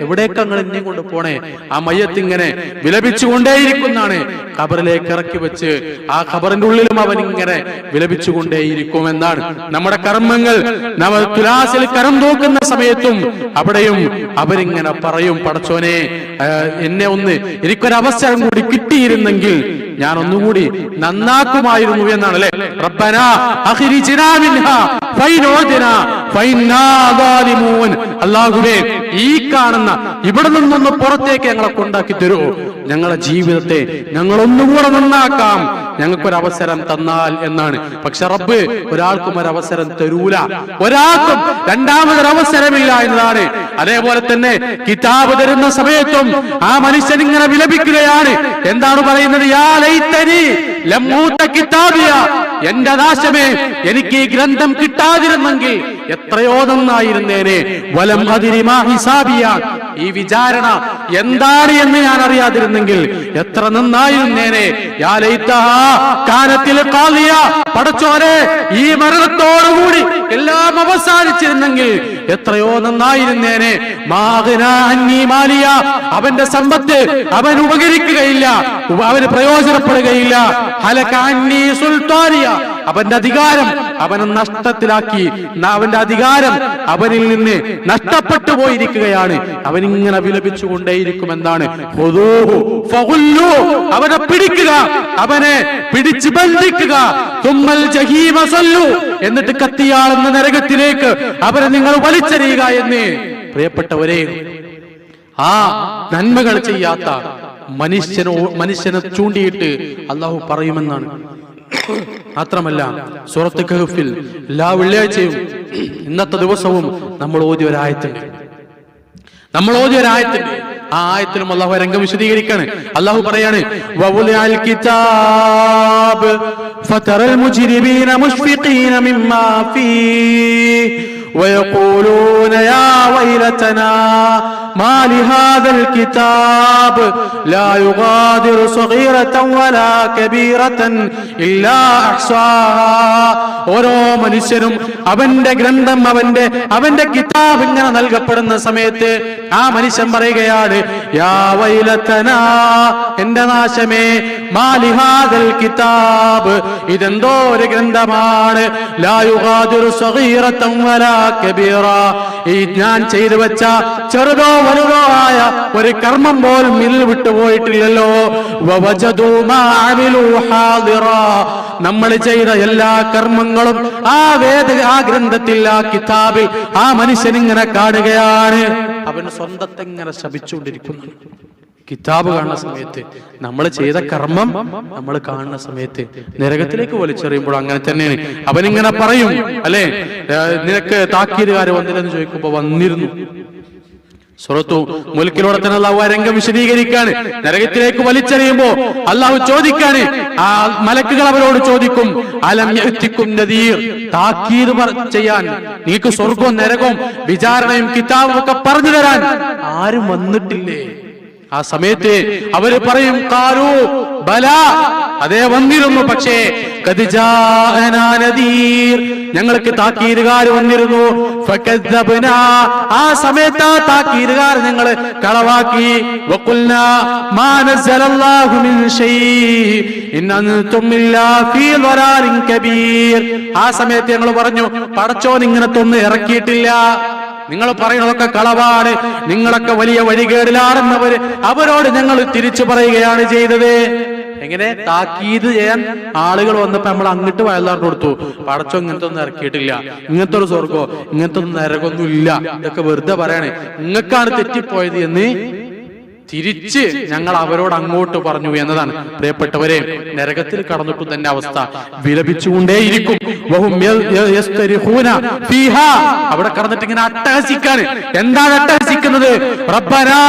എവിടേക്കാ നിങ്ങൾ എന്നെയും കൊണ്ടുപോണേ? ആ മയ്യത്തിങ്ങനെ വിലപിച്ചുകൊണ്ടേയിരിക്കുന്നതാണ്. ഖബറിലേക്ക് ഇറക്കി വെച്ച് ആ ഖബറിന്റെ ഉള്ളിലും അവൻ ഇങ്ങനെ വിലപിച്ചുകൊണ്ടേയിരിക്കുമെന്നാണ്. നമ്മുടെ കർമ്മങ്ങൾ നമ്മൾ തുലാസിൽ കരം തൂക്കുന്ന സമയത്തും അവിടെയും അവരിങ്ങനെ പറയും, പടച്ചോനെ എന്നെ ഒന്ന്, എനിക്കൊരവസരം കൂടി കിട്ടിയിരുന്നെങ്കിൽ ഞാൻ ഒന്നുകൂടി നന്നാക്കുമായിരുന്നു എന്നാണ് അല്ലെ. റബ്ബനാ അഖ്രിജ്നാ മിൻഹാ ഫൈനൂദിനാ ഫൈന്നാ ദാലിമൂൻ, അല്ലാഹുവേ ഈ കാണുന്ന ഇവിടെ നിന്നൊന്ന് പുറത്തേക്ക് ഞങ്ങളെ കൊണ്ടാക്കി തരൂ, ഞങ്ങളുടെ ജീവിതത്തെ ഞങ്ങൾ ഒന്നുകൂടെ നന്നാക്കാം, ഞങ്ങൾക്കൊരവസരം തന്നാൽ എന്നാണ്. പക്ഷെ റബ്ബ് ഒരാൾക്കും ഒരവസരം തരൂല, ഒരാൾക്കും രണ്ടാമതൊരവസരമില്ല എന്നതാണ്. അതേപോലെ തന്നെ കിതാബ് തരുന്ന സമയത്തും ആ മനുഷ്യൻ ഇങ്ങനെ വിലപിക്കുകയാണ്. എന്താണ് പറയുന്നത്? യാ ലൈതനി ലം ഊത കിതാബിയ, എന്റെ നാശമേ, എനിക്ക് ഈ ഗ്രന്ഥം കിട്ടാതിരുന്നെങ്കിൽ എത്രയോ നന്നായിരുന്നേനെ. വലം അദ്രി മാ ഹിസാബിയ, ഈ വിചാരണ എന്താണ് എന്ന് ഞാൻ അറിയാതിരുന്നെങ്കിൽ എത്ര നന്നായിരുന്നേനെ. യാ ലൈതഹാ കാനത്തിൽ ഖാളിയ, പടച്ചോനെ ഈ മരണത്തോടുകൂടി എല്ലാം അവസാനിച്ചിരുന്നെങ്കിൽ എത്രയോ നന്നായിരുന്നേനെ. മാഗ്നാ അന്നി മാലിയ, അവന്റെ സമ്പത്ത് അവൻ ഉപകരിക്കുകയില്ല, അവന് പ്രയോജനപ്പെടുകയില്ല. ഹലക അന്നി സുൽത്താനിയ, അവന്റെ അധികാരം അവനെ നഷ്ടത്തിലാക്കി, അവന്റെ അധികാരം അവനിൽ നിന്ന് നഷ്ടപ്പെട്ടു പോയിരിക്കുകയാണ്. അവനിങ്ങനെ വിലപിച്ചുകൊണ്ടേയിരിക്കുമെന്നാണ്. അവനെ പിടിക്കുക, അവനെ പിടിച്ചു ബന്ധിക്കുക, എന്നിട്ട് കത്തിയാളുന്ന നരകത്തിലേക്ക് അവരെ നിങ്ങൾ വലിച്ചെറിയുക എന്ന്. പ്രിയപ്പെട്ടവരെ, ആ നന്മകൾ ചെയ്യാത്ത മനുഷ്യനെ ചൂണ്ടിയിട്ട് അള്ളാഹു പറയുമെന്നാണ്. മാത്രമല്ല, സൂറത്ത് കഹ്ഫിൽ എല്ലാ വെള്ളിയാഴ്ചയും ഇന്നത്തെ ദിവസവും നമ്മൾ ഓതിയ ഒരായത്തുണ്ട്. ആ ആയത്തിലും അള്ളാഹു രംഗം വിശദീകരിക്കാണ്. അള്ളാഹു പറയാണ്, വവുലിഅൽ കിതാബ് ഫതറൽ മുജ്രിമീന മുശ്ഫിഖീന മിമ്മാ ഫീഹി വയഖൂലൂന യാ വൈലതനാ മാ ലിഹാദൽ കിതാബ് ലാ യുഗാദിറു സഗീറതൻ വലാ കബീറതൻ ഇല്ലാ അഹ്സാഹാ. ഓരോ മനുഷ്യനും അവന്റെ ഗ്രന്ഥം, അവന്റെ കിതാബ് ഇങ്ങനെ നൽകപ്പെടുന്ന സമയത്ത് ആ മനുഷ്യൻ പറയുകയാണ്, യാ വൈലതനാ, എന്റെ നാശമേ, മാ ലിഹാദൽ കിതാബ്, ഇതെന്തോ ഒരു ഗ്രന്ഥമാണ്, ലാ യുഗാദിറു സഗീറതൻ വലാ കബീറ, ഈ ഞാൻ ചെയ്തു വെച്ച ചെറുതോ വലുതോ ആയ ഒരു കർമ്മം പോലും ഇതിൽ വിട്ടുപോയിട്ടില്ലല്ലോ. വവജദൂ മാ അമിലൂ ഹാദിറാ, നമ്മൾ ചെയ്ത എല്ലാ കർമ്മങ്ങളും ആ ഗ്രന്ഥത്തിൽ, ആ കിതാബിൽ ആ മനുഷ്യൻ ഇങ്ങനെ കാണുകയാണ്. അവന് സ്വന്തത്തെ ഇങ്ങനെ ശപിച്ചുകൊണ്ടിരിക്കുന്നു. കിതാബ് കാണുന്ന സമയത്ത്, നമ്മൾ ചെയ്ത കർമ്മം നമ്മൾ കാണുന്ന സമയത്ത് നരകത്തിലേക്ക് വലിച്ചെറിയുമ്പോൾ അങ്ങനെ തന്നെയാണ്. അവനിങ്ങനെ പറയും, അല്ലെ, നിനക്ക് താക്കീതുകാര് വന്നില്ലെന്ന് ചോദിക്കുമ്പോ വന്നിരുന്നു. സൂറത്തു മുൽക്കിലൂടെ തന്നെ അള്ളാഹു രംഗം വിശദീകരിക്കാണ്. നരകത്തിലേക്ക് വലിച്ചെറിയുമ്പോ അള്ളാഹു ചോദിക്കാണ്, ആ മലക്കുകൾ അവരോട് ചോദിക്കും, അലം യഅതികും നദീർ, താക്കീത് ചെയ്യാൻ നിങ്ങൾക്ക് സ്വർഗവും നരകവും വിചാരണയും കിതാബും ഒക്കെ പറഞ്ഞു തരാൻ ആരും വന്നിട്ടില്ലേ? ആ സമയത്ത് അവര് പറയും, ഖാലൂ ബലാ, അതേ വന്നിരുന്നു, പക്ഷേ ഖദ് ജാഅനാ നദീർ, ഞങ്ങൾക്ക് താക്കീതുകാർ വന്നിരുന്നു. ഫകദ്ദബ്നാ, ആ സമയത്ത് ആ താക്കീതുകാർ ഞങ്ങൾ കളവാക്കി. വഖുൽനാ മാ നസ്സലല്ലാഹു മിൻ ശൈഇ ഇൻ അൻതും ഇല്ലാ ഫീ ളലാലിൻ കബീർ, ആ സമയത്ത് ഞങ്ങൾ പറഞ്ഞു, പടച്ചോൻ ഇങ്ങനത്തെ ഒന്നും ഇറക്കിയിട്ടില്ല, നിങ്ങൾ പറയുന്നതൊക്കെ കളവാണ്, നിങ്ങളൊക്കെ വലിയ വഴികേടിലാണെന്നവര് അവരോട് ഞങ്ങൾ തിരിച്ചു പറയുകയാണ് ചെയ്തത്. എങ്ങനെ താക്കീത് ചെയ്യാൻ ആളുകൾ വന്നപ്പോ നമ്മൾ അങ്ങോട്ട് വയലാറിന് കൊടുത്തു, പടച്ചോ ഇങ്ങനത്തെ ഒന്നും ഇറക്കിയിട്ടില്ല, ഇങ്ങനത്തെ ഒരു സ്വർഗോ ഇങ്ങനത്തെ ഒന്നും നരകമൊന്നും ഇല്ല, ഇതൊക്കെ വെറുതെ പറയണേ, നിങ്ങൾക്കാണ് തെറ്റിപ്പോയത് എന്ന് തിരിച്ച് ഞങ്ങൾ അവരോട് അങ്ങോട്ട് പറഞ്ഞു എന്നതാണ്. പ്രിയപ്പെട്ടവരെ, നരകത്തിൽ കടന്നിട്ടും തന്നെ അവസ്ഥ വിലപിച്ചുകൊണ്ടേയിരിക്കും. അവിടെ കടന്നിട്ട് ഇങ്ങനെ അട്ടഹസിക്കാണ്. എന്താണ് അട്ടഹസിക്കുന്നത്? റബ്ബനാ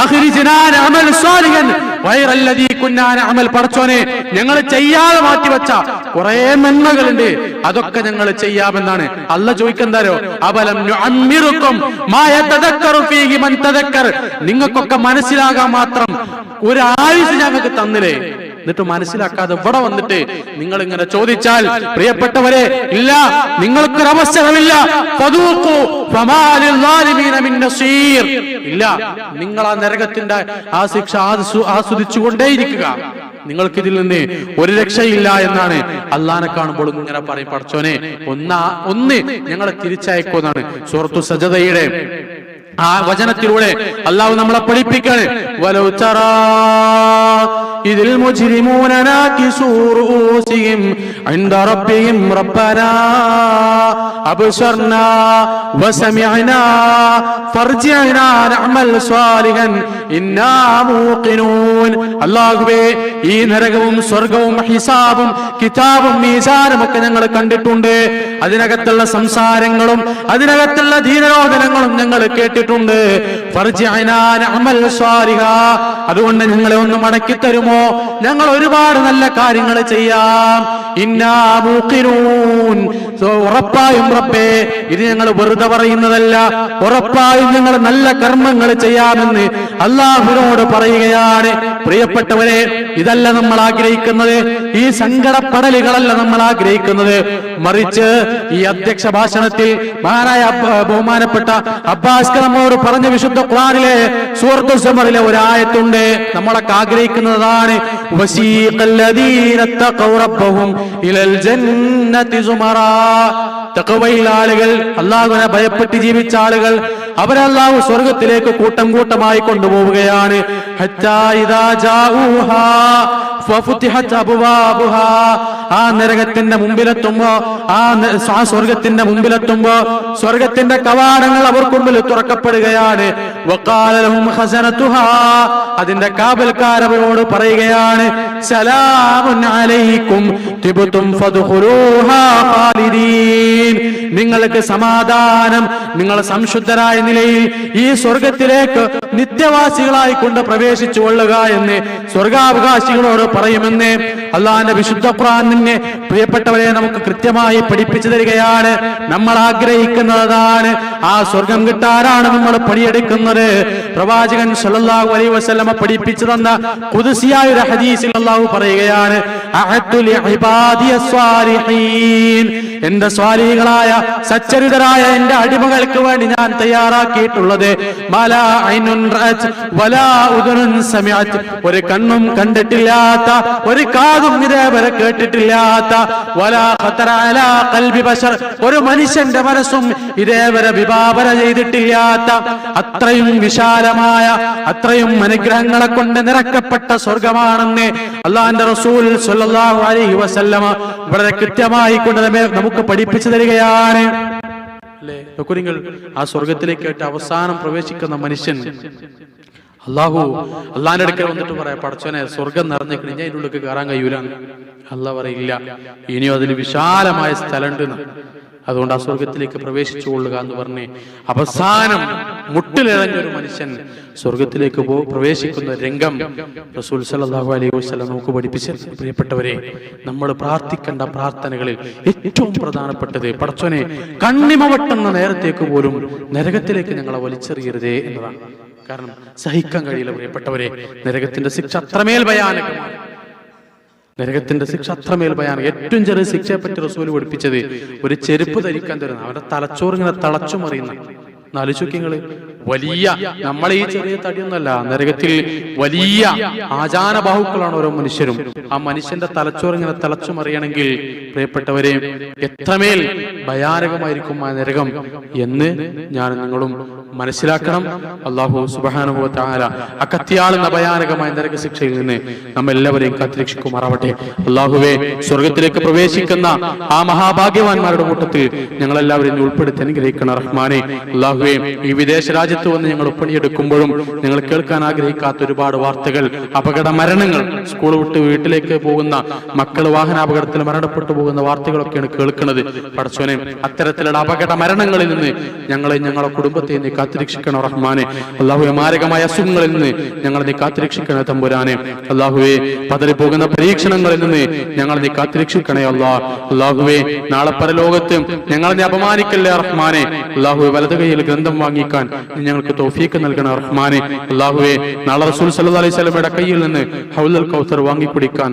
അഖ്രിജ്നാ നഅമൽ സാലിഹൻ ഗൈറല്ലദീ കുന്നാ നഅമൽ, പടച്ചോനെ ഞങ്ങൾ ചെയ്യാതെ മാറ്റിവെച്ച കുറെ നന്മകളുണ്ട്, അതൊക്കെ ഞങ്ങൾ ചെയ്യാമെന്നാണ്. അല്ലാഹ് ചോദിക്കുന്നതാരോ, അബലം നുഅമ്മിറുക്കും മാ യതദക്കറു ഫീഹി മൻ തദക്കർ, നിങ്ങൾക്കൊക്കെ മനസ്സിലാകാൻ മാത്രം ഒരു ആയുസ് ഞങ്ങൾക്ക് തന്നില്ലേ, എന്നിട്ട് മനസ്സിലാക്കാതെ ഇവിടെ വന്നിട്ട് നിങ്ങൾ ഇങ്ങനെ ചോദിച്ചാൽ, പ്രിയപ്പെട്ടവരെ, ഇല്ല, നിങ്ങൾക്കൊരു അവസരമില്ല. ഇല്ല, നിങ്ങൾ ആ നരകത്തിന്റെ ആ ശിക്ഷ ആസ്വദിച്ചുകൊണ്ടേയിരിക്കുക, നിങ്ങൾക്കിതിൽ നിന്ന് ഒരു രക്ഷയില്ല എന്നാണ്. അള്ളാനെ കാണുമ്പോൾ ഇങ്ങനെ പറയും, പടച്ചോനെ ഒന്ന് ഞങ്ങളെ തിരിച്ചയക്കുമെന്നാണ്. സൂറത്തു സജദയുടെ ആ വചനത്തിലൂടെ അള്ളാഹു നമ്മളെ പഠിപ്പിക്കാണ്. വലൗ തറാ ഇതിൽ മുജ്രിമൂന നാകിസൂ റൂസിഹിം ഇൻദ റബ്ബിഹിം റബ്ബനാ അബ്സർനാ വസമിഅനാ ഫർജിഅനാ നഅമൽ സ്വാലിഹൻ ഇന്നാ മൂഖിനൂൻ. അല്ലാഹുവേ, ഈ നരകവും സ്വർഗവും ഹിസാബും കിതാബും മീസാനും ഒക്കെ ഞങ്ങൾ കണ്ടിട്ടുണ്ട്, അതിനകത്തുള്ള സംസാരങ്ങളും അതിനകത്തുള്ള ദീനരോധനങ്ങളും ഞങ്ങൾ കേട്ടിട്ടുണ്ട്. ഫർജിഅനാ നഅമൽ സ്വാലിഹാ, അതുകൊണ്ട് ഞങ്ങളെ ഒന്ന് മടക്കി തരുമോ, ഞങ്ങൾ ഒരുപാട് നല്ല കാര്യങ്ങൾ ചെയ്യാം. ഇന്നാ മൂഖിനൂൻ, ഉറപ്പായും റബ്ബേ, ഇത് ഞങ്ങൾ വെറുതെ പറയുന്നതല്ല, ഉറപ്പായും ഞങ്ങൾ നല്ല കർമ്മങ്ങൾ ചെയ്യാമെന്ന് അല്ലാഹുവിനോട് പറയുകയാണ്. പ്രിയപ്പെട്ടവരെ, ഇതല്ല നമ്മൾ ആഗ്രഹിക്കുന്നത്, ഈ സങ്കടപ്പെടലുകളല്ല നമ്മൾ ആഗ്രഹിക്കുന്നത്, മറിച്ച് ഈ അധ്യക്ഷ ഭാഷണത്തിൽ മഹാനായ ബഹുമാനപ്പെട്ട അബ്ബാസ് നമ്മോട് പറഞ്ഞ വിശുദ്ധ ഖുർആനിലെ സൂറത്തു സമറിലെ ഒരു ആയത്തുണ്ട്, നമ്മളൊക്കെ ആഗ്രഹിക്കുന്നതാണ്. വസീഖല്ലദീന തഖവ റബ്ബഹും ഇലൽ ജന്നതി സുമറാ, തഖവയിൽ ആളുകൾ, അല്ലാഹുവിനെ ഭയപ്പെട്ട് ജീവിച്ച ആളുകൾ, അവരെ അല്ലാഹു സ്വർഗ്ഗത്തിലേക്ക് കൂട്ടം കൂട്ടമായി കൊണ്ടുപോവുകയാണ്. ഹത്താ ഇദാ ജാഊഹാ ഫഫുതിഹത് അബ്വാബുഹാ, ആ നരകത്തിന്റെ മുമ്പിലെത്തുമ്പോ, ആ സ്വർഗത്തിന്റെ മുമ്പിലെത്തുമ്പോ സ്വർഗത്തിന്റെ കവാടങ്ങൾ അവർക്ക് മുമ്പിൽ തുറക്കപ്പെടുകയാണ്. വഖാല ലഹും ഖസനതുഹാ, അതിന്റെ കാവൽക്കാർ അവരോട് പറയുകയാണ്, സലാമുൻ അലൈക്കും തിബ്തും ഫദ്ഖുലൂഹാ ഖാലിദീൻ, നിങ്ങൾക്ക് സമാധാനം, നിങ്ങൾ സംശുദ്ധരായ നിലയിൽ ഈ സ്വർഗത്തിലേക്ക് നിത്യവാസികളായി കൊണ്ട് പ്രവേശിച്ചു കൊള്ളുക എന്ന് സ്വർഗാവകാശികളോട് പറയുമെന്ന് അള്ളാഹുവിന്റെ വിശുദ്ധ ഖുർആൻ തന്നെ പ്രിയപ്പെട്ടവരെ നമുക്ക് കൃത്യമായി പഠിപ്പിച്ചു തരികയാണ്. നമ്മൾ ആഗ്രഹിക്കുന്നതാണ്, ആ സ്വർഗം കിട്ടാനാണ് നമ്മൾ പണിയെടുക്കുന്നത്. പ്രവാചകൻ സല്ലല്ലാഹു അലൈഹി വസല്ലമ പഠിപ്പിച്ചു തന്ന ഖുദ്സിയായ ഒരു ഹദീസിൽ അല്ലാഹു പറയുകയാണ്, അഅദ്തു ലിഇബാദിയസ് സ്വാലിഹീൻ, എന്റെ സ്വാലിഹീകളായ സച്ചരിതരായ എന്റെ അടിമകൾക്ക് വേണ്ടി ഞാൻ തയ്യാറാക്കിയിട്ടുള്ളത് മാലാ ഐനുൻ റഅത് വലാ ഉദുനുൻ സമിഅത്, ഒരു കണ്ണും കണ്ടിട്ടില്ലാത്ത, ഒരു കാതും ഇതേവരെ കേട്ടിട്ടില്ലാത്ത, വലാ ഖതറ അലാ ഖൽബി ബശർ, ഒരു മനുഷ്യന്റെ മനസ്സും ഇതേവരെ വിഭാവന ചെയ്തിട്ടില്ലാത്ത അത്രയും വിശാലമായ, അത്രയും അനുഗ്രഹങ്ങളെ കൊണ്ട് നിറക്കപ്പെട്ട സ്വർഗമാണെന്ന് അല്ലാഹുവിന്റെ റസൂൽ സ്വല്ലല്ലാഹു അലൈഹി വസല്ലമ വളരെ കൃത്യമായി കൊണ്ട് നമുക്ക് പഠിപ്പിച്ചു തരികയാണ്. അല്ലേ, നിങ്ങൾ ആ സ്വർഗത്തിലേക്ക് അവസാനം പ്രവേശിക്കുന്ന മനുഷ്യൻ അള്ളാഹിന്റെ അടുക്കൽ വന്നിട്ട് പറയാ, പടച്ചോനെ സ്വർഗം നിറഞ്ഞേക്കണേ, ഞാൻ ഇതിൻ്റെ ഉള്ളിൽ കയറാൻ കഴിയൂല. അള്ളാഹ് പറയില്ല, ഇനിയും അതിന് വിശാലമായ സ്ഥലമുണ്ട്, അതുകൊണ്ട് ആ സ്വർഗത്തിലേക്ക് പ്രവേശിച്ചു കൊള്ളുക എന്ന് പറഞ്ഞ് അവസാനം മുട്ടിലിഴഞ്ഞൊരു മനുഷ്യൻ സ്വർഗത്തിലേക്ക് പ്രവേശിക്കുന്ന രംഗം റസൂൽ സല്ലല്ലാഹു അലൈഹി വസല്ലം നമുക്ക് പഠിപ്പിച്ചു. പ്രിയപ്പെട്ടവരെ, നമ്മൾ പ്രാർത്ഥിക്കേണ്ട പ്രാർത്ഥനകളിൽ ഏറ്റവും പ്രധാനപ്പെട്ടത്, പടച്ചോനെ കണ്ണിമ വെട്ടുന്ന നേരത്തേക്ക് പോലും നരകത്തിലേക്ക് ഞങ്ങളെ വലിച്ചെറിയരുതേ എന്നതാണ്. കാരണം സഹിക്കാൻ കഴിയില്ല പ്രിയപ്പെട്ടവരെ, നരകത്തിന്റെ ശിക്ഷ അത്രമേൽ ഭയാനകമാണ്. നരകത്തിന്റെ ശിക്ഷ അത്രമേൽ ഭയാനകം. ഏറ്റവും ചെറിയ ശിക്ഷയെ പറ്റി റസൂൽ പഠിപ്പിച്ചത് ഒരു ചെരുപ്പ് ധരിക്കാൻ തരുന്ന, അവരുടെ തലച്ചോറ് ഇങ്ങനെ തളച്ചു മറിയുന്ന. നാലുചുക്കിങ്ങള് വലിയ, നമ്മളെ ഈ ചെറിയ തടിയൊന്നല്ല, നരകത്തിൽ വലിയ ആചാന ബാഹുക്കളാണ് ഓരോ മനുഷ്യരും. ആ മനുഷ്യന്റെ തലച്ചോറ് ഇങ്ങനെ തളച്ചു മറിയണമെങ്കിൽ പ്രിയപ്പെട്ടവരെ എത്രമേൽ ഭയാനകമായിരിക്കും ആ നരകം എന്ന് ഞാൻ നിങ്ങളും മനസ്സിലാക്കണം. അല്ലാഹു സുബ്ഹാനഹു വ തആല അകത്തിയാളുന്ന ഭയാനകമായ നരക ശിക്ഷയിൽ നിന്ന് നമ്മെല്ലാവരെയും കാത്തുരക്ഷിക്കുമാറാവട്ടെ. അല്ലാഹുവേ, സ്വർഗത്തിലേക്ക് പ്രവേശിക്കുന്ന ആ മഹാഭാഗ്യവാന്മാരുടെ കൂട്ടത്തിൽ ഞങ്ങളെല്ലാവരെയും ഉൾപ്പെടുത്തി അനുഗ്രഹിക്കണം റഹ്മാനെ. അല്ലാഹുവേ, ഈ വിദേശ രാജ്യത്ത് വന്ന് ഞങ്ങൾ പണിയെടുക്കുമ്പോഴും ഞങ്ങൾ കേൾക്കാൻ ആഗ്രഹിക്കാത്ത ഒരുപാട് വാർത്തകൾ, അപകട മരണങ്ങൾ, സ്കൂൾ വിട്ട് വീട്ടിലേക്ക് പോകുന്ന മക്കൾ വാഹനാപകടത്തിൽ മരണപ്പെട്ടു പോകുന്ന വാർത്തകളൊക്കെയാണ് കേൾക്കുന്നത്. പടച്ചോനെ, അത്തരത്തിലുള്ള അപകട മരണങ്ങളിൽ നിന്ന് ഞങ്ങളെ കുടുംബത്തെ നീ കാത്തുരക്ഷിക്കണം റഹ്മാനെ. അല്ലാഹുവേ, മാരകമായ അസുഖങ്ങളിൽ നിന്ന് ഞങ്ങളെ നീ കാത്തുരക്ഷിക്കണേ തമ്പുരാനെ. അല്ലാഹുവേ, പതറിപ്പോകുന്ന പരീക്ഷണങ്ങളിൽ നിന്ന് ഞങ്ങളെ നീ കാത്തുരക്ഷിക്കണേ അല്ലാഹുവേ, നാളെ പരലോകത്ത് ഞങ്ങളെ നീ അപമാനിക്കല്ലേ റഹ്മാനെ. അല്ലാഹുവേ, വലതു കൈയിൽ ഗ്രന്ഥം വാങ്ങിക്കാൻ നീ ഞങ്ങൾക്ക് തൗഫീഖ് നൽകണം റഹ്മാനെ. അല്ലാഹുവേ, നാളെ റസൂൽ സല്ലല്ലാഹു അലൈഹി വസല്ലമയുടെ കയ്യിൽ നിന്ന് ഹൗലുൽ കൗസർ വാങ്ങിക്കുടിക്കാൻ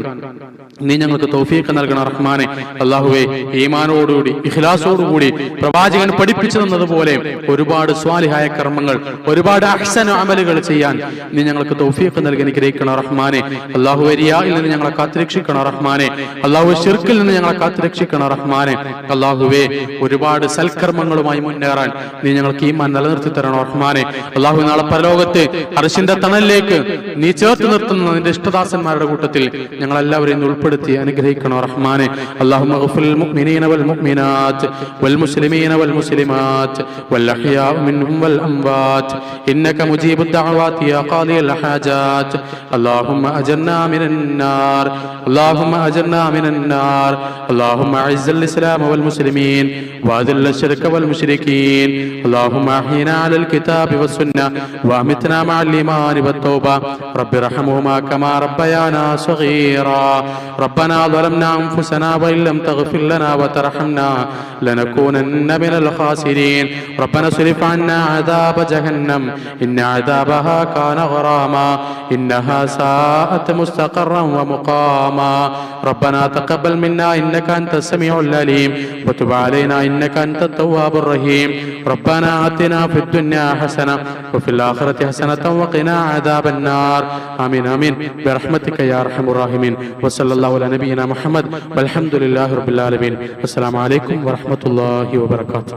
നീ ഞങ്ങൾക്ക് തൗഫീഖ് നൽകണം റഹ്മാനെ. അല്ലാഹുവേ, ഈമാനോടുകൂടി ഇഖ്ലാസോടുകൂടി പ്രവാചകൻ പഠിപ്പിച്ചു തന്നതുപോലെ ഒരുപാട് സ്വാലിഹായ കർമ്മങ്ങൾ, ഒരുപാട് അഹ്സന അമലുകൾ ചെയ്യാൻ നീ ഞങ്ങൾക്ക് തൗഫീഖ് നൽകി അനുഗ്രഹിക്കണം റഹ്മാനെ. അല്ലാഹുവേ, റിയായിൽ നിന്ന് ഞങ്ങളെ കാത്തുരക്ഷിക്കണം റഹ്മാനെ. അല്ലാഹുവേ, ശിർക്കിൽ നിന്ന് ഞങ്ങളെ കാത്തുരക്ഷിക്കണം റഹ്മാനെ. അല്ലാഹുവേ, ഒരുപാട് സൽക്കർമ്മങ്ങളുമായി മുന്നേറാൻ നീ ഞങ്ങൾക്ക് ഈമാൻ നിലനിർത്തി തരണം റഹ്മാനെ. അല്ലാഹുവേ, നാളെ പരലോകത്ത് അർശിന്റെ തണലിലേക്ക് നീ ചേർത്ത് നിർത്തുന്ന നിന്റെ ഇഷ്ടദാസന്മാരുടെ കൂട്ടത്തിൽ ഞങ്ങളെല്ലാവരെയും ഉൾപ്പെടുത്തി അനുഗ്രഹിക്കണം റഹ്മാനെ. അല്ലാഹുമ്മ ഗഫിറിൽ മുഅ്മിനീന വൽ മുഅ്മിനാത്ത് വൽ മുസ്ലിമീന വൽ മുസ്ലിമാത്ത് വൽ അഹ്യാ മിൻഹും വൽ അംവാത്ത് ഇന്നക മുജീബുദ് ദഅവാതി യാ ഖാദിയൽ ഹാജാത്ത്. അല്ലാഹുമ്മ അജർനാ മിനൻ നാർ, അല്ലാഹുമ്മ അജർനാ മിനൻ നാർ. അല്ലാഹുമ്മ അഇസ്സൽ ഇസ്ലാമ വൽ മുസ്ലിമീൻ വഅദില്ല ശിർക വൽ മുശ്രികീൻ. അല്ലാഹുമ്മ അഹ്യിനാ അലൽ കിതാബി വസ്സുന്ന വഅമിത്നാ മഅൽ ഈമാനി വത്തൗബ. റബ്ബി റഹ്മുഹുമാ കമാ റബ്ബയാനാ സഗീറാ. ربنا ظلمنا أنفسنا وإن لم تغفر لنا وترحمنا لنكونن من الخاسرين. ربنا اصرف عنا عذاب جهنم إن عذابها كان غراما إنها ساءت مستقرا ومقاما. ربنا تقبل منا إنك أنت السميع العليم وتب علينا إنك أنت التواب الرحيم. ربنا آتنا في الدنيا حسنة وفي الآخرة حسنة وقنا عذاب النار. آمين آمين برحمتك يا أرحم الراحمين. وصلى الله على نبينا محمد والحمد لله رب العالمين. السلام عليكم ورحمة الله وبركاته.